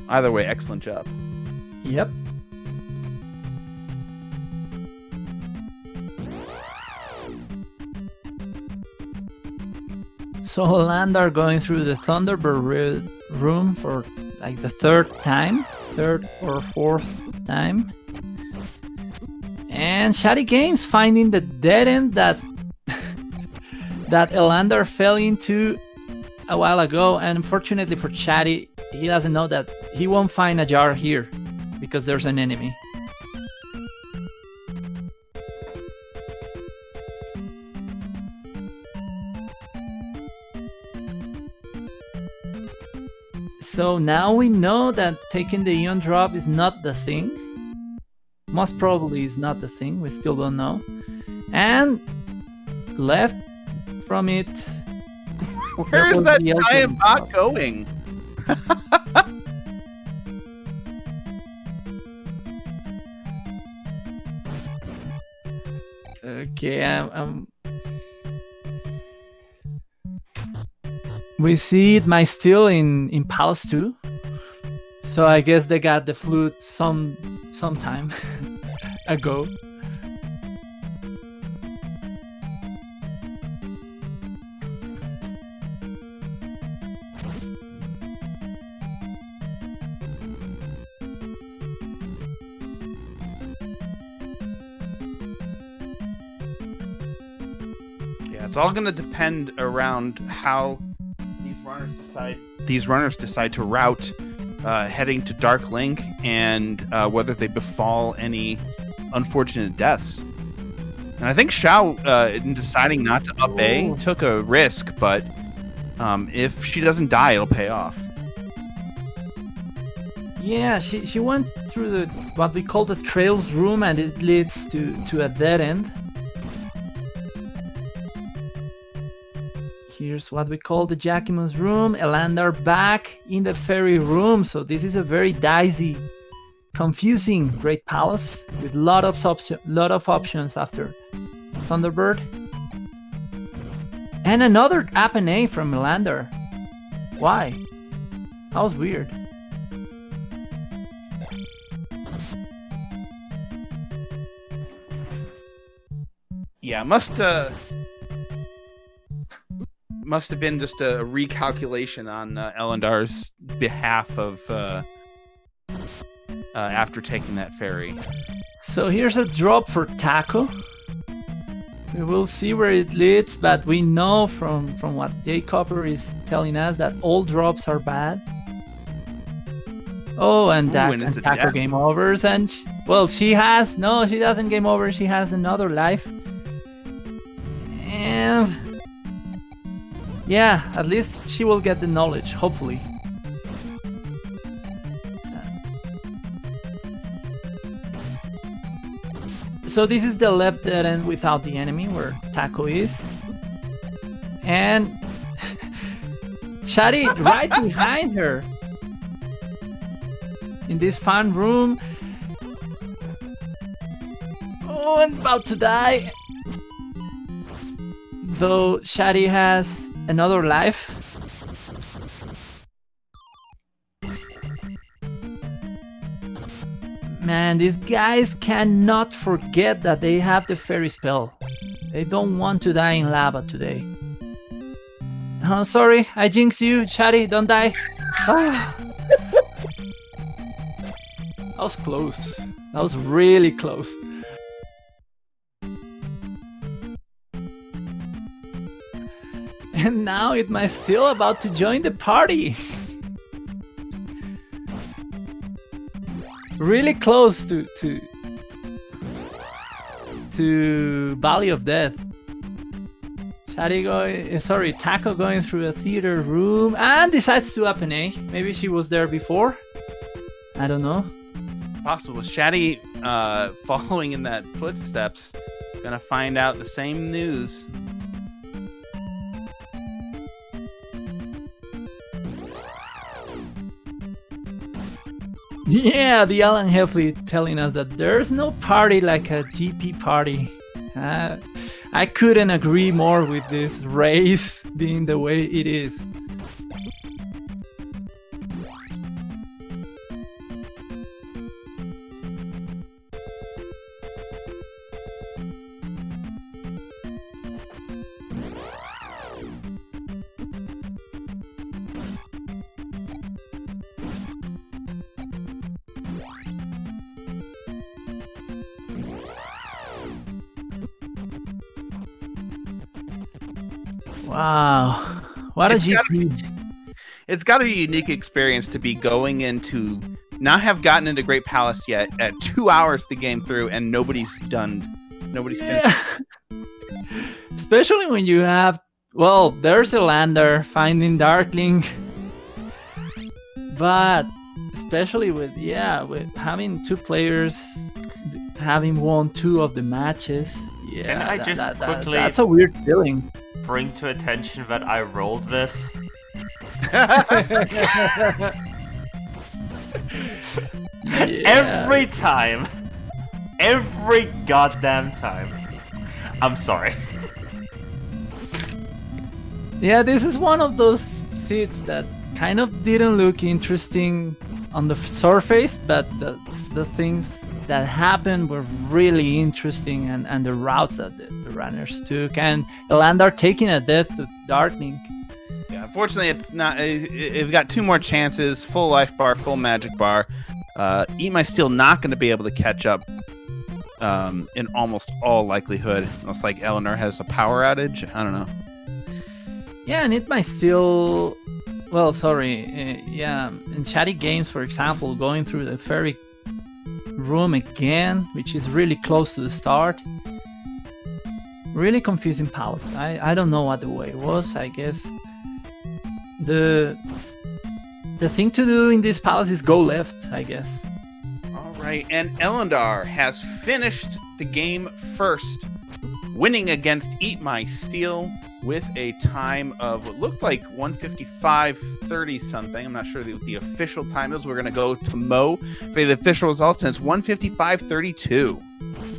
Either way, excellent job. Yep. So Ellendar going through the Thunderbird room for like the 3rd time. third or fourth time. And Shatty Games finding the dead end that that Ellendar fell into a while ago. And unfortunately for Shatty, he doesn't know that he won't find a jar here because there's an enemy. So now we know that taking the Eon drop is not the thing. Most probably is not the thing, we still don't know. And left from it... Where is that giant bot going? Okay, we see EatMySteel in Palace 2. So I guess they got the flute some time ago. Yeah, it's all going to depend around how these runners decide to route heading to Dark Link, and whether they befall any unfortunate deaths. And I think Xiao, in deciding not to up A, took a risk, but if she doesn't die, it'll pay off. Yeah, she went through the what we call the Trails room, and it leads to a dead end. Here's what we call the Jakimus room. Ellendar back in the fairy room. So this is a very dicey, confusing Great Palace with lot of options after Thunderbird. And another up and A from Ellendar. Why? That was weird. Yeah, must have been just a recalculation on Ellendar's behalf of after taking that ferry. So here's a drop for Taco. We will see where it leads, but we know from what Jay Copper is telling us that all drops are bad. Oh, and Taco game overs, and well, she doesn't game over. She has another life, and yeah, at least she will get the knowledge, hopefully. So this is the left dead end without the enemy, where Taco is. And Shatty right behind her. In this fun room. Oh, I'm about to die. Though Shatty has another life. Man, these guys cannot forget that they have the fairy spell. They don't want to die in lava today. Oh, sorry, I jinxed you, Shatty, don't die. That was close. That was really close. And now EatMySteel about to join the party. Really close to Valley of Death. Taco going through a theater room and decides to up an A. Maybe she was there before. I don't know. Possible. Shatty following in that footsteps, gonna find out the same news. Yeah, the Alan Heffley telling us that there's no party like a GP party. I couldn't agree more with this race being the way it is. Wow. What a GP. It's got to be a unique experience to be going into, not have gotten into Great Palace yet, at 2 hours the game through, and nobody's done. Nobody's finished. Especially when you have, well, there's Ellendar finding Darkling. But especially with having two players having won 2 of the matches. Yeah, Can I just quickly that's a weird feeling. bring to attention that I rolled this? Every time. Every goddamn time. I'm sorry. Yeah, this is one of those seeds that kind of didn't look interesting on the surface, but the things that happened were really interesting, and the routes that the runners took, and Ellendar taking a death to Darkling. Yeah, unfortunately, it's not. We've got 2 more chances: full life bar, full magic bar. EatMySteel not going to be able to catch up in almost all likelihood, unless like Ellendar has a power outage. I don't know. Yeah, and EatMySteel. Well, sorry. In Shatty games, for example, going through the fairy room again, which is really close to the start. Really confusing palace. I don't know what the way was. I guess the thing to do in this palace is go left, I guess. All right, and Ellendar has finished the game first, winning against EatMySteel with a time of what looked like 155.30 something. I'm not sure the official time is. We're going to go to Mo for the official results, and it's 155.32.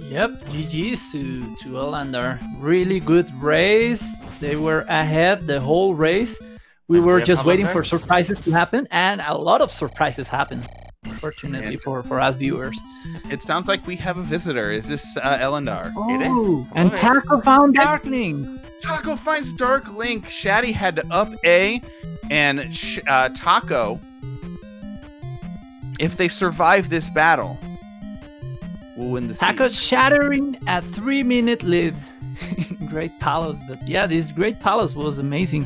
Yep, GG's to Ellendar. Really good race. They were ahead the whole race. We were just waiting for surprises to happen, and a lot of surprises happened, fortunately for us viewers. It sounds like we have a visitor. Is this Ellendar? Oh, It is. And Okay. Taco found Darkling. Taco finds Dark Link. Shatty had to up A, and Taco, if they survive this battle, will win the Taco siege. shattering a 3-minute lead. Great Palace, but yeah, this Great Palace was amazing.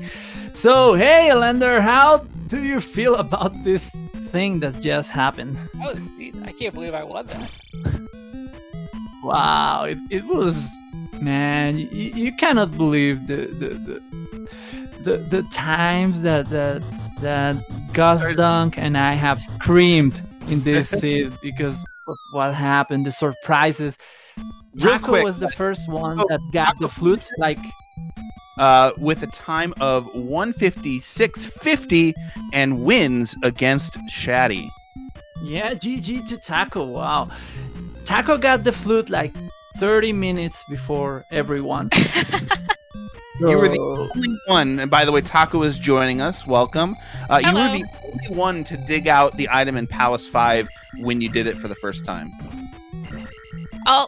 So, hey, Ellendar, how do you feel about this thing that just happened? That was neat. I can't believe I won that. Wow, it was, man. You cannot believe the times that Gus Dunk and I have screamed in this seed because of what happened, the surprises. Real Taco quick. was the first one that got the flute, like. With a time of 156.50 and wins against Shatty. Yeah, GG to Taco. Wow. Taco got the flute like 30 minutes before everyone. You were the only one, and by the way, Taco is joining us. Welcome. You were Hello. the only one to dig out the item in Palace 5 when you did it for the first time. Oh,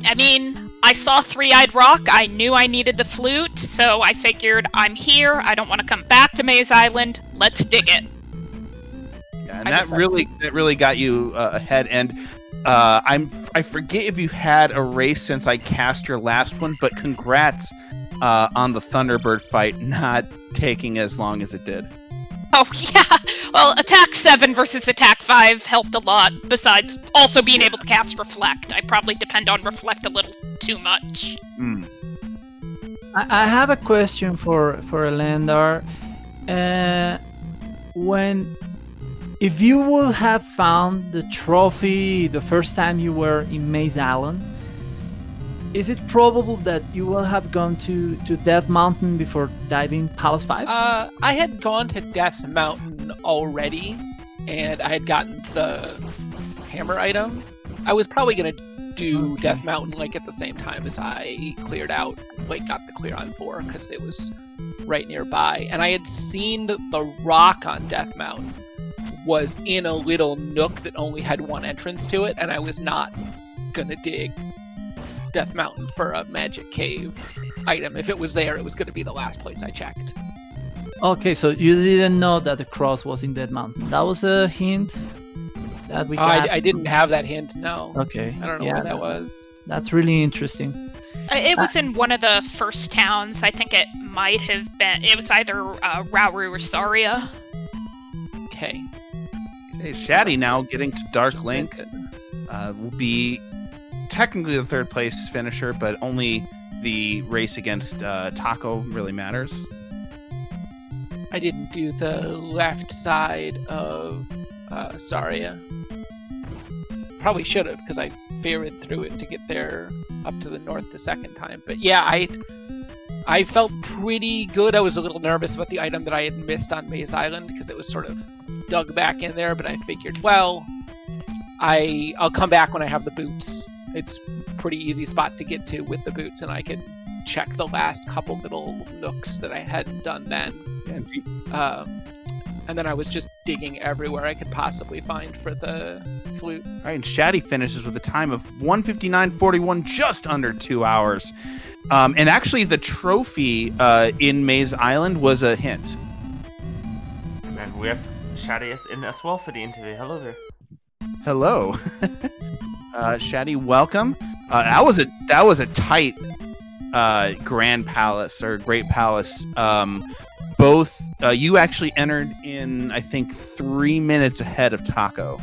I mean, I saw Three-Eyed Rock. I knew I needed the flute, so I figured I'm here. I don't want to come back to Maze Island. Let's dig it. Yeah, and I that just- really got you ahead. And I forget if you've had a race since I cast your last one, but congrats on the Thunderbird fight not taking as long as it did. Oh, yeah. Well, Attack 7 versus Attack 5 helped a lot, besides also being able to cast Reflect. I probably depend on Reflect a little too much. I have a question for Ellendar. If you would have found the trophy the first time you were in Maze Island, is it probable that you will have gone to Death Mountain before diving Palace 5? I had gone to Death Mountain already, and I had gotten the hammer item. I was probably gonna do Okay. Death Mountain like at the same time as I cleared out, like got the clear on 4 because it was right nearby. And I had seen the rock on Death Mountain was in a little nook that only had one entrance to it, and I was not gonna dig Death Mountain for a magic cave item. If it was there, it was gonna be the last place I checked. Okay, so you didn't know that the cross was in Death Mountain. That was a hint that we got. I didn't have that hint, no. Okay. I don't know yeah, what that was. That's really interesting. It was in one of the first towns. I think it might have been. It was either Rauru or Saria. Okay. Hey, Shatty now getting to Dark Link will be technically the third place finisher, but only the race against Taco really matters. I didn't do the left side of Saria. Probably should have, because I ferried through it to get there up to the north the second time. But yeah, I felt pretty good. I was a little nervous about the item that I had missed on Maze Island, because it was sort of dug back in there, but I figured, well, I'll come back when I have the boots. It's a pretty easy spot to get to with the boots, and I could check the last couple little nooks that I hadn't done then. And then I was just digging everywhere I could possibly find for the flute. All right, and Shatty finishes with a time of 1:59.41, just under 2 hours. And actually, the trophy in Maze Island was a hint. And we have Shatty in as well for the interview. Hello there. Hello, Shatty. Welcome. That was a tight Grand Palace or Great Palace. Both you actually entered in, I think, 3 minutes ahead of Taco,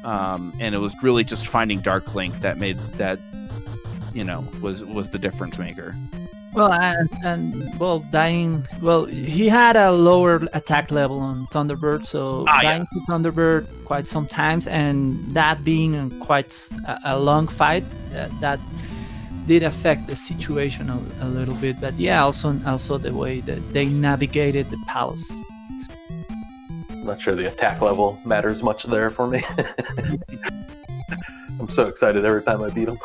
and it was really just finding Dark Link that made that, was the difference maker. Well, dying. Well, he had a lower attack level on Thunderbird, so dying to Thunderbird quite some times, and that being quite a long fight, that did affect the situation a little bit. But yeah, also the way that they navigated the palace. I'm not sure the attack level matters much there for me. I'm so excited every time I beat him.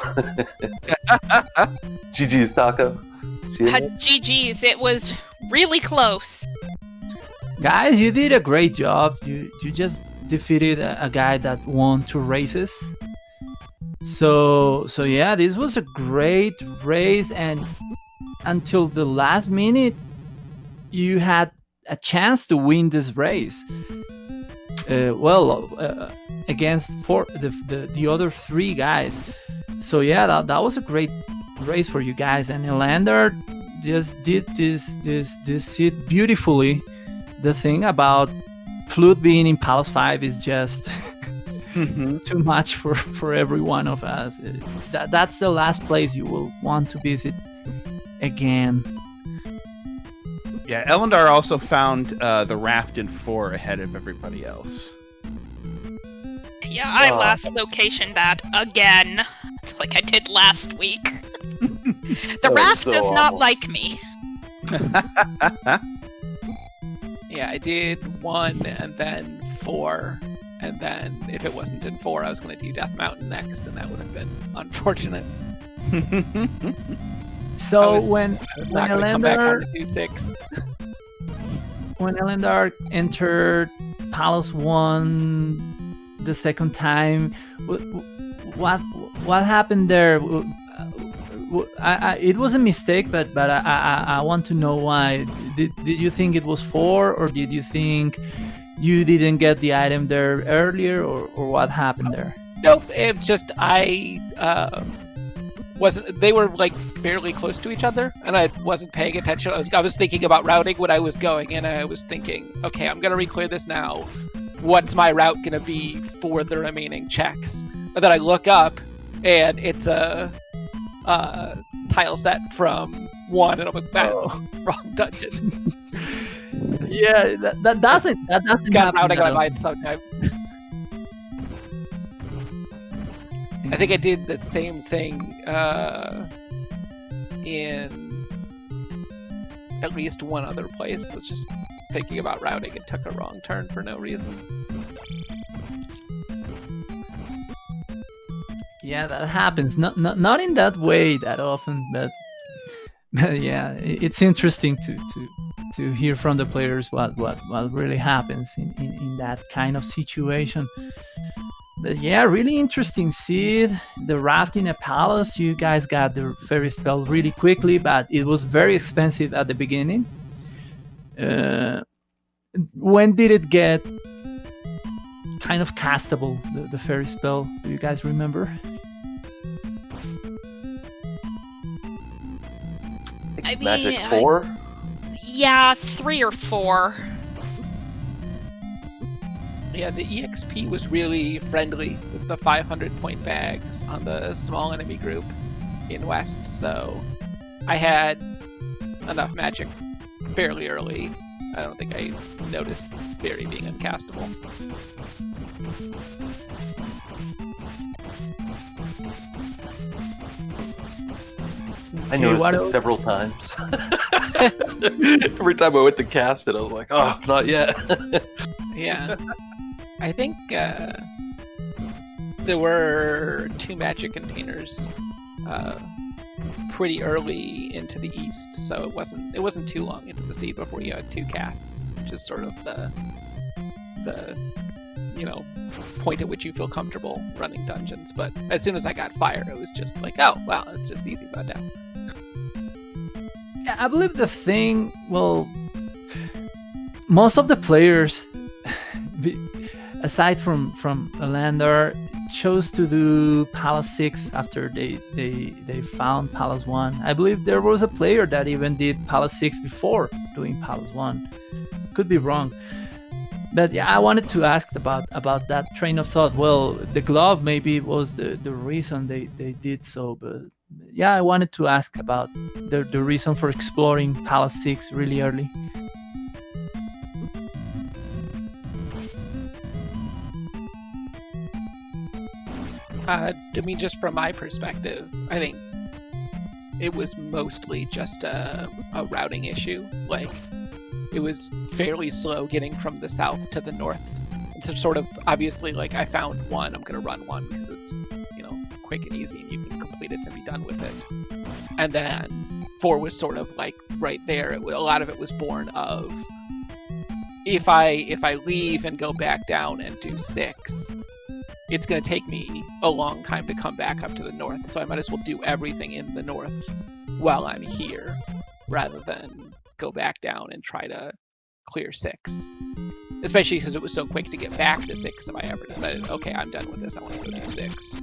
GG's, Taco. GG's, it was really close. Guys, you did a great job. You just defeated a guy that won 2 races. So yeah, this was a great race, and until the last minute, you had a chance to win this race. Against the other 3 guys. So yeah, that was a great race for you guys, and Ellendar just did this it beautifully. The thing about flute being in Palace 5 is just too much for every one of us. That's the last place you will want to visit again. Yeah, Ellendar also found the raft in 4 ahead of everybody else. Yeah, I last locationed that again, like I did last week. The raft does not like me. Yeah, I did 1 and then 4, and then if it wasn't in 4, I was going to do Death Mountain next, and that would have been unfortunate. So when Ellendar when Ellendar entered Palace 1 the second time, what happened there? It was a mistake, but I want to know why. Did you think it was 4, or did you think you didn't get the item there earlier, or what happened there? Nope, it just I wasn't. They were like fairly close to each other, and I wasn't paying attention. I was thinking about routing when I was going, and I was thinking, okay, I'm gonna re-clear this now. What's my route gonna be for the remaining checks? And then I look up, and it's a tile set from 1, and I'm like, that's wrong dungeon. Yeah, that doesn't got routing on my mind sometimes. I think I did the same thing in at least one other place. I was just thinking about routing and took a wrong turn for no reason. Yeah, that happens. Not in that way that often, but yeah, it's interesting to hear from the players what really happens in that kind of situation. But yeah, really interesting. Sid, the raft in a palace. You guys got the fairy spell really quickly, but it was very expensive at the beginning. When did it get kind of castable, the fairy spell? Do you guys remember? I mean, Magic 4? Yeah, 3 or 4. Yeah, the EXP was really friendly with the 500-point bags on the small enemy group in West, so I had enough magic fairly early. I don't think I noticed Fairy being uncastable. I noticed it several times. Every time I went to cast it, I was like, oh, not yet. Yeah. I think there were 2 magic containers pretty early into the east, so it wasn't too long into the seed before you had 2 casts, which is sort of the point at which you feel comfortable running dungeons. But as soon as I got fire, it was just like, oh wow, it's just easy about now. I believe the thing, well, most of the players, aside from Ellendar, chose to do Palace 6 after they found Palace 1. I believe there was a player that even did Palace 6 before doing Palace 1. Could be wrong. But yeah, I wanted to ask about that train of thought. Well, the glove maybe was the reason they did so, but yeah, I wanted to ask about the reason for exploring Palace 6 really early. I mean, just from my perspective, I think it was mostly just a routing issue. Like, it was fairly slow getting from the south to the north. And so sort of, obviously, like, I found 1, I'm going to run 1 because it's, quick and easy and you can complete it and be done with it. And then 4 was sort of like right there. A lot of it was born of, if I leave and go back down and do 6, it's going to take me a long time to come back up to the north, so I might as well do everything in the north while I'm here, rather than go back down and try to clear 6. Especially because it was so quick to get back to 6 if I ever decided, okay, I'm done with this, I want to go do 6.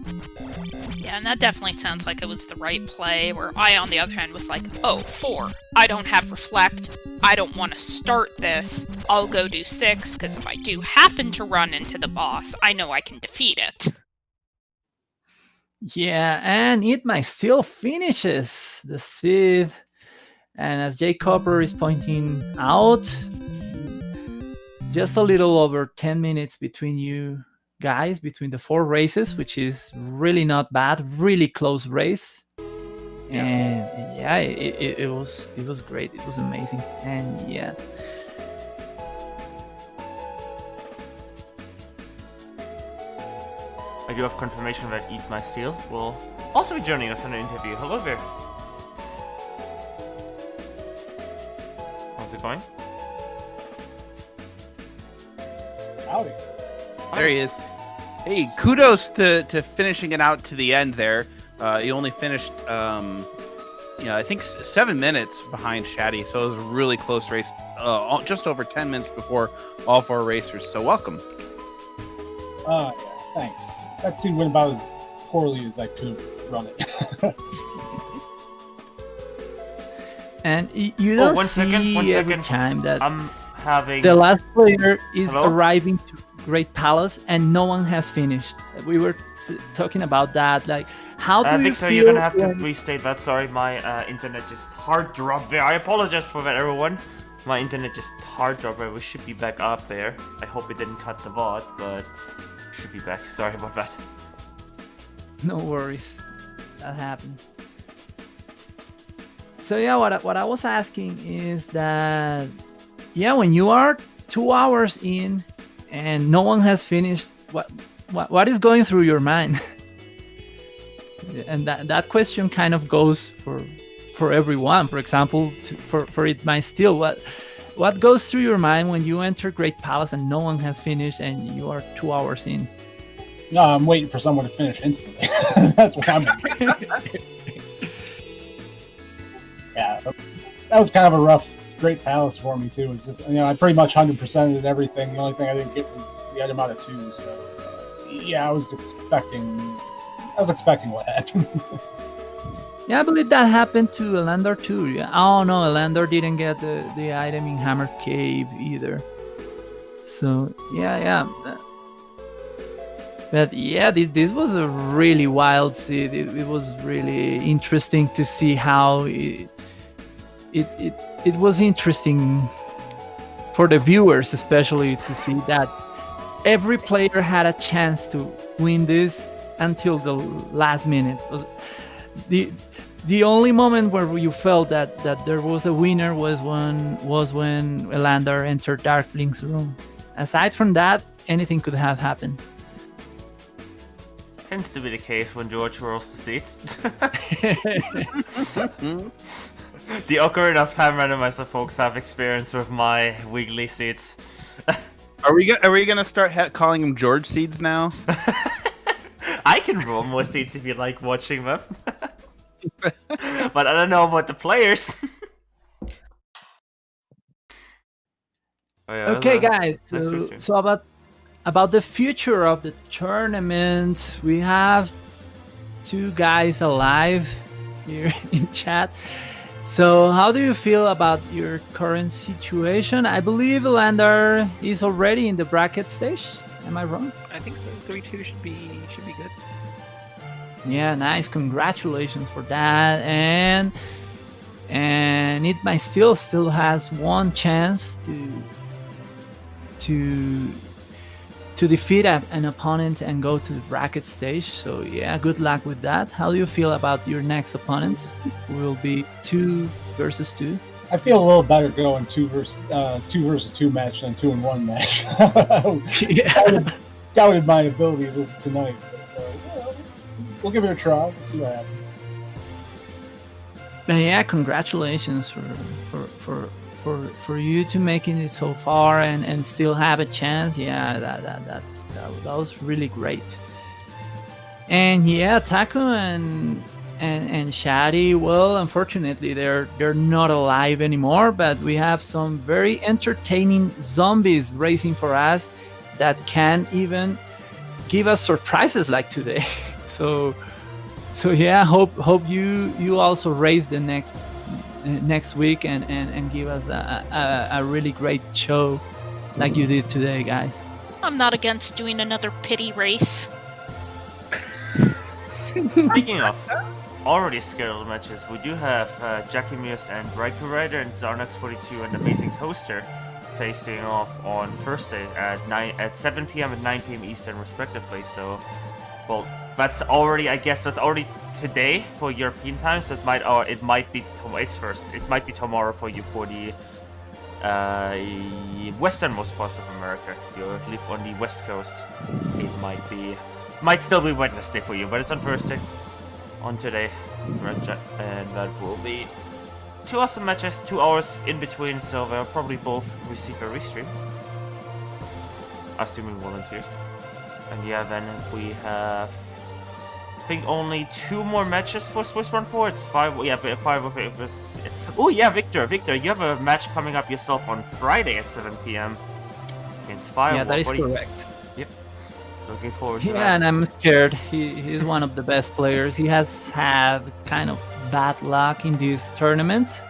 Yeah, and that definitely sounds like it was the right play, where I, on the other hand, was like, oh, 4, I don't have Reflect, I don't want to start this, I'll go do 6, because if I do happen to run into the boss, I know I can defeat it. Yeah, and EatMySteel finishes the Sith, and as Jay Copper is pointing out, just a little over 10 minutes between you guys, between the 4 races, which is really not bad, really close race. And yeah, it was great, it was amazing. And yeah, I do have confirmation that EatMySteel will also be joining us in an interview. Hello there. How's it going? Howdy. There he is. Hey, kudos to finishing it out to the end there. You only finished, I think 7 minutes behind Shatty, so it was a really close race. Just over 10 minutes before all 4 racers. So welcome. Yeah, thanks. That scene went about as poorly as I could run it. and you don't one see second. every time that I'm having the last player is Hello? arriving to Great Palace and no one has finished. We were talking about that. Like, how do you Victor, feel? you're gonna have to restate that. Sorry, my internet just hard dropped there. I apologize for that, everyone. My internet just hard dropped there. We should be back up there. I hope it didn't cut the VOD, but should be back. Sorry about that. No worries, that happens. So yeah, what I was asking is that, yeah, when you are 2 hours in and no one has finished, what is going through your mind? And that question kind of goes for everyone. For example, for EatMySteel, what goes through your mind when you enter Great Palace and no one has finished and you are 2 hours in? No, I'm waiting for someone to finish instantly. That's what I'm doing. Yeah, that was kind of a rough Great Palace for me too. It's just, I pretty much 100%ed everything. The only thing I didn't get was the item out of 2. So yeah, I was expecting what happened. Yeah, I believe that happened to Ellendar too. Yeah. Oh no, Ellendar didn't get the item in Hammer Cave either. So yeah. But yeah, this was a really wild seed. It was really interesting to see how it was interesting for the viewers, especially to see that every player had a chance to win this until the last minute. The only moment where you felt that there was a winner was when Ellendar entered Darkling's room. Aside from that, anything could have happened. Tends to be the case when George rolls the seats. The awkward enough time randomizer folks have experience with my weekly seats. Are we gonna start calling them George seeds now? I can roll more seats if you like watching them. But I don't know about the players. Okay, guys. So about the future of the tournament, we have two guys alive here in chat. So how do you feel about your current situation? I believe Ellendar is already in the bracket stage. Am I wrong? I think so. 3-2 should be good. Yeah, nice. Congratulations for that. And EatMySteel still has one chance to defeat an opponent and go to the bracket stage. So yeah, good luck with that. How do you feel about your next opponent? Will be 2 versus 2. I feel a little better going 2 versus 2 match than 2-1 match. Yeah. Doubted my ability tonight. But, we'll give it a try. Let's see what happens. But yeah, congratulations for you to making it so far and still have a chance. Yeah, that was really great. And yeah, Taco and Shatty, well, unfortunately they're not alive anymore, but we have some very entertaining zombies racing for us that can even give us surprises like today. So yeah, hope you also race the next week and give us a really great show like you did today, guys. I'm not against doing another pity race. Speaking of already scheduled matches, we do have Jackie Mears and Raikou Rider and Zarnax42 and Amazing Toaster facing off on Thursday at 7 p.m. and 9 p.m. Eastern respectively. So, well, that's already today for European time. So it might be tomorrow for you for the westernmost part of America. If you live on the west coast, it might still be Wednesday for you, but it's on Thursday, on today, and that will be 2 awesome matches, 2 hours in between, so they'll probably both receive a restream, assuming volunteers. And yeah, then we have, I think, only 2 more matches for Swiss Run 4. It's 5. Yeah, 5 of it was. Oh yeah, Victor, you have a match coming up yourself on Friday at 7 p.m. against Firewall. Yeah, that is correct. Yep. Looking forward to that. Yeah, and I'm scared. He's one of the best players. He has had kind of bad luck in this tournament,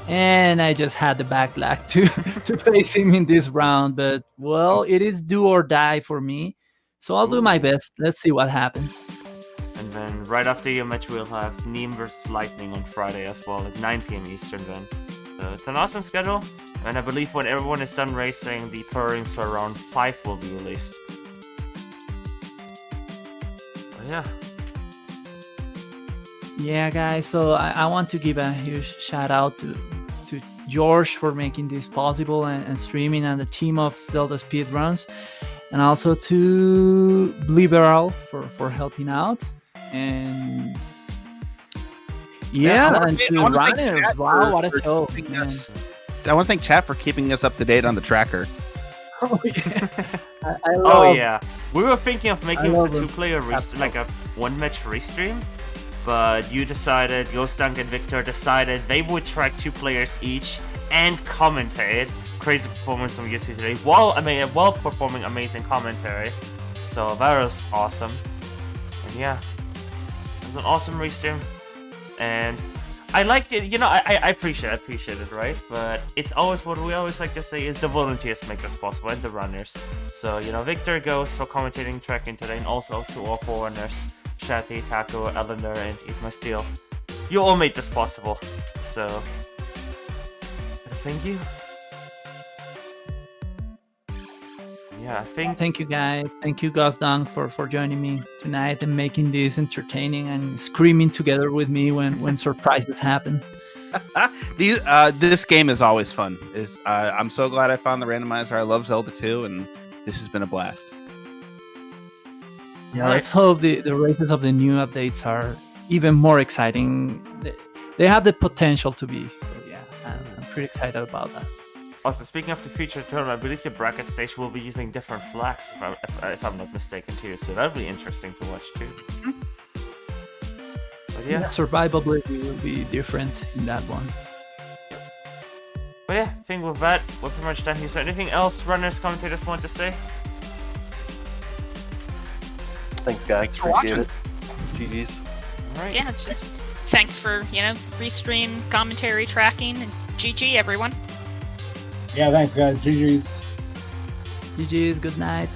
and I just had the bad luck to face him in this round. But well, it is do or die for me, so I'll do my best. Let's see what happens. And then right after your match, we'll have Neem versus Lightning on Friday as well at 9 p.m. Eastern then. So it's an awesome schedule, and I believe when everyone is done racing, the pairings for round 5 will be released. But yeah. Yeah, guys, so I want to give a huge shout out to George for making this possible and streaming, and the team of Zelda Speedruns, and also to Liberal for helping out. And and to Runners, wow, what a show. I want to thank chat for keeping us up to date on the tracker. Oh yeah, yeah. We were thinking of making this a 2-player like a 1-match restream, but you decided, Ghost Dunk and Victor decided they would track 2 players each and commentate. Crazy performance from you two today, while performing amazing commentary. So that was awesome. And yeah, it was an awesome restream. And I liked it, you know, I appreciate it, right? But it's always what we always like to say is the volunteers make this possible, and the runners. So, you know, Victor goes for commentating, tracking today, and also to all 4 runners, Shatty, Taco, Ellendar, and EatMySteel. You all made this possible, so thank you. Yeah, I think... Thank you, guys. Thank you, Gosdong, for joining me tonight and making this entertaining and screaming together with me when surprises happen. This game is always fun. I'm so glad I found the randomizer. I love Zelda 2, and this has been a blast. Yeah, let's hope the races of the new updates are even more exciting. They have the potential to be. So yeah, I'm pretty excited about that. Also, speaking of the future tournament, I believe the bracket stage will be using different flags, if I'm not mistaken, too. So that'll be interesting to watch, too. But yeah. Survivability will be different in that one. But yeah, I think with that, we're pretty much done here. So anything else runners, commentators want to say? Thanks, guys. Thanks for Appreciate watching. it. GG's. All right. Yeah, it's just thanks for, restream, commentary, tracking, and GG, everyone. Yeah, thanks, guys. GG's. GG's, good night.